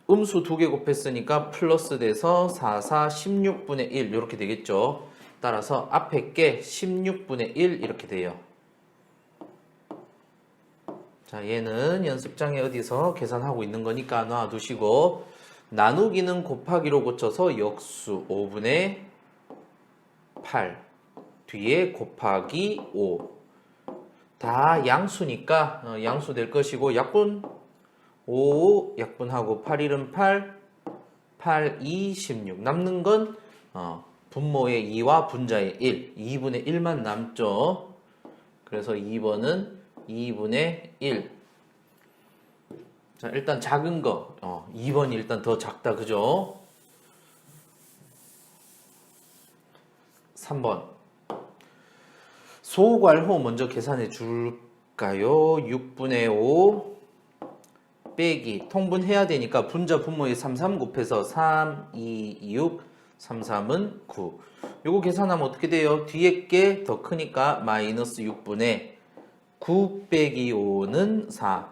음수 2개 곱했으니까 플러스 돼서 4, 4, 16분의 1 이렇게 되겠죠. 따라서 앞에 게 16분의 1 이렇게 돼요. 자, 얘는 연습장에 어디서 계산하고 있는 거니까 놔두시고 나누기는 곱하기로 고쳐서 역수 5분의 8 뒤에 곱하기 5 다 양수니까 양수 될 것이고 약분 5 약분하고 8, 1은 8 8, 2, 16 남는 건 분모의 2와 분자의 1 2분의 1만 남죠. 그래서 2번은 2분의 1 자, 일단 작은 거 2번이 일단 더 작다 그죠? 3번 소괄호 먼저 계산해 줄까요? 6분의 5 빼기 통분해야 되니까 분자 분모에 3, 3 곱해서 3, 2, 6, 3, 3은 9 요거 계산하면 어떻게 돼요? 뒤에 게 더 크니까 마이너스 6분의 9 빼기 5는 4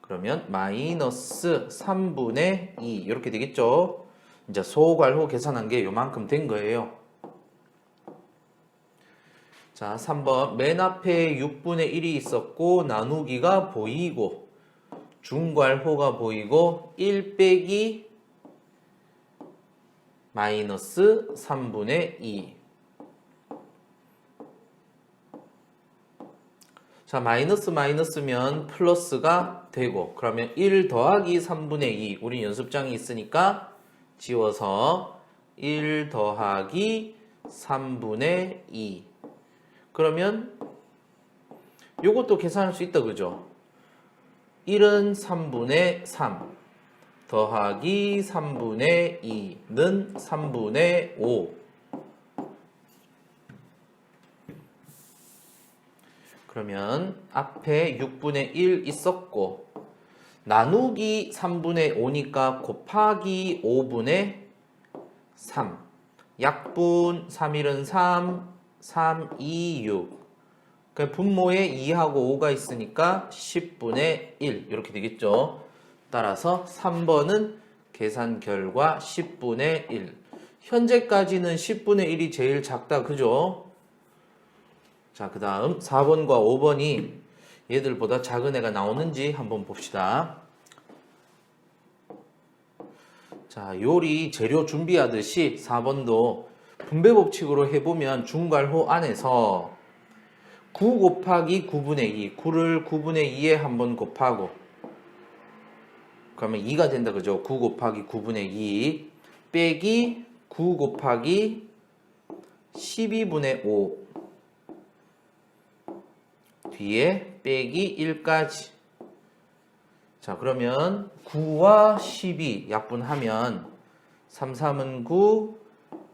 그러면 마이너스 3분의 2 이렇게 되겠죠? 이제 소괄호 계산한 게 요만큼 된 거예요. 자, 3번 맨 앞에 6분의 1이 있었고 나누기가 보이고 중괄호가 보이고 1 빼기 마이너스 3분의 2 자, 마이너스 마이너스면 플러스가 되고 그러면 1 더하기 3분의 2 우리 연습장이 있으니까 지워서 1 더하기 3분의 2 그러면 요것도 계산할 수 있다 그죠? 1은 3분의 3 더하기 3분의 2는 3분의 5 그러면 앞에 6분의 1 있었고 나누기 3분의 5니까 곱하기 5분의 3 약분 3, 1은 3 3, 2, 6 그러니까 분모에 2하고 5가 있으니까 10분의 1 이렇게 되겠죠. 따라서 3번은 계산 결과 10분의 1 현재까지는 10분의 1이 제일 작다 그죠? 자, 그 다음 4번과 5번이 얘들보다 작은 애가 나오는지 한번 봅시다. 자, 요리 재료 준비하듯이 4번도 분배 법칙으로 해보면 중괄호 안에서 9 곱하기 9분의 2 9를 9분의 2에 한번 곱하고 그러면 2가 된다 그죠? 9 곱하기 9분의 2 빼기 9 곱하기 12분의 5 뒤에 빼기 1까지 자, 그러면 9와 12 약분하면 3, 3은 9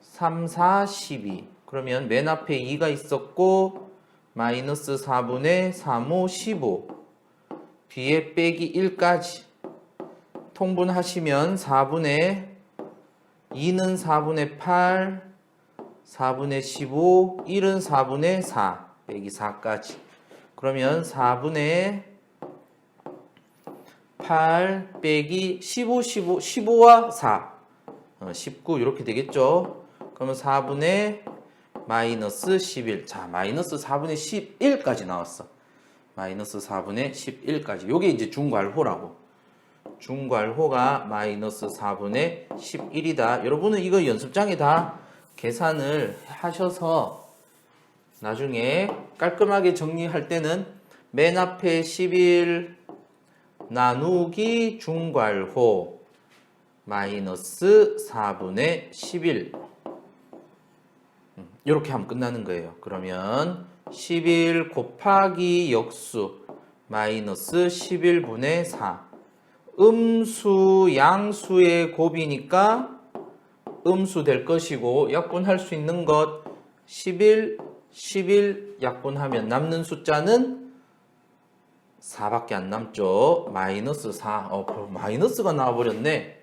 3, 4, 12 그러면 맨 앞에 2가 있었고 마이너스 4분의 3, 5, 15 뒤에 빼기 1까지 통분하시면 4분의 2는 4분의 8 4분의 15 1은 4분의 4 빼기 4까지 그러면 4분의 8 빼기 15, 15와 4 19 이렇게 되겠죠. 그러면 4분의 마이너스 11 자 마이너스 4분의 11까지 나왔어. 마이너스 4분의 11까지 요게 이제 중괄호라고 중괄호가 마이너스 4분의 11이다. 여러분은 이거 연습장에 다 계산을 하셔서 나중에 깔끔하게 정리할 때는 맨 앞에 11 나누기 중괄호 마이너스 4분의 11 이렇게 하면 끝나는 거예요. 그러면 11 곱하기 역수 마이너스 11분의 4 음수 양수의 곱이니까 음수 될 것이고 약분할 수 있는 것 11 11 약분하면 남는 숫자는 4밖에 안 남죠. 마이너스 4. 마이너스가 나와버렸네.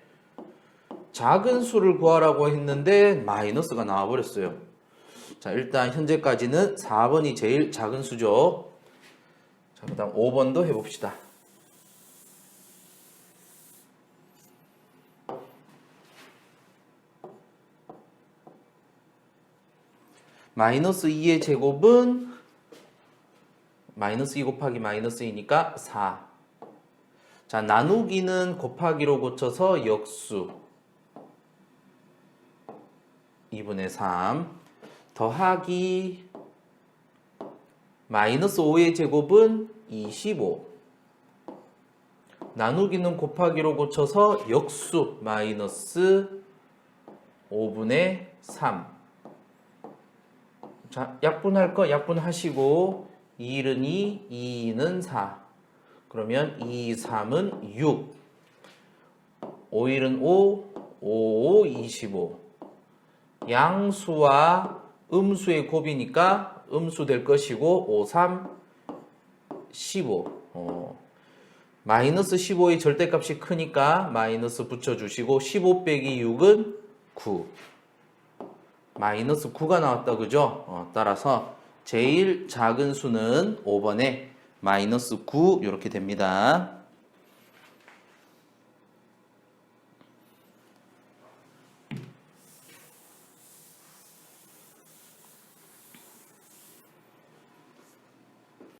작은 수를 구하라고 했는데 마이너스가 나와버렸어요. 자, 일단 현재까지는 4번이 제일 작은 수죠. 자, 그 다음 5번도 해봅시다. 마이너스 2의 제곱은 마이너스 2 곱하기 마이너스 2니까 4. 자, 나누기는 곱하기로 고쳐서 역수 2분의 3 더하기 마이너스 5의 제곱은 25. 나누기는 곱하기로 고쳐서 역수 마이너스 5분의 3. 자, 약분할 거 약분하시고 1은 2, 2는 4. 그러면 2, 3은 6. 5, 1은 5, 5, 25. 양수와 음수의 곱이니까 음수 될 것이고 5, 3, 15. 마이너스 15의 절대값이 크니까 마이너스 붙여주시고 15 빼기 6은 9. 마이너스 9가 나왔다, 그죠? 따라서 제일 작은 수는 5번에 마이너스 9 이렇게 됩니다.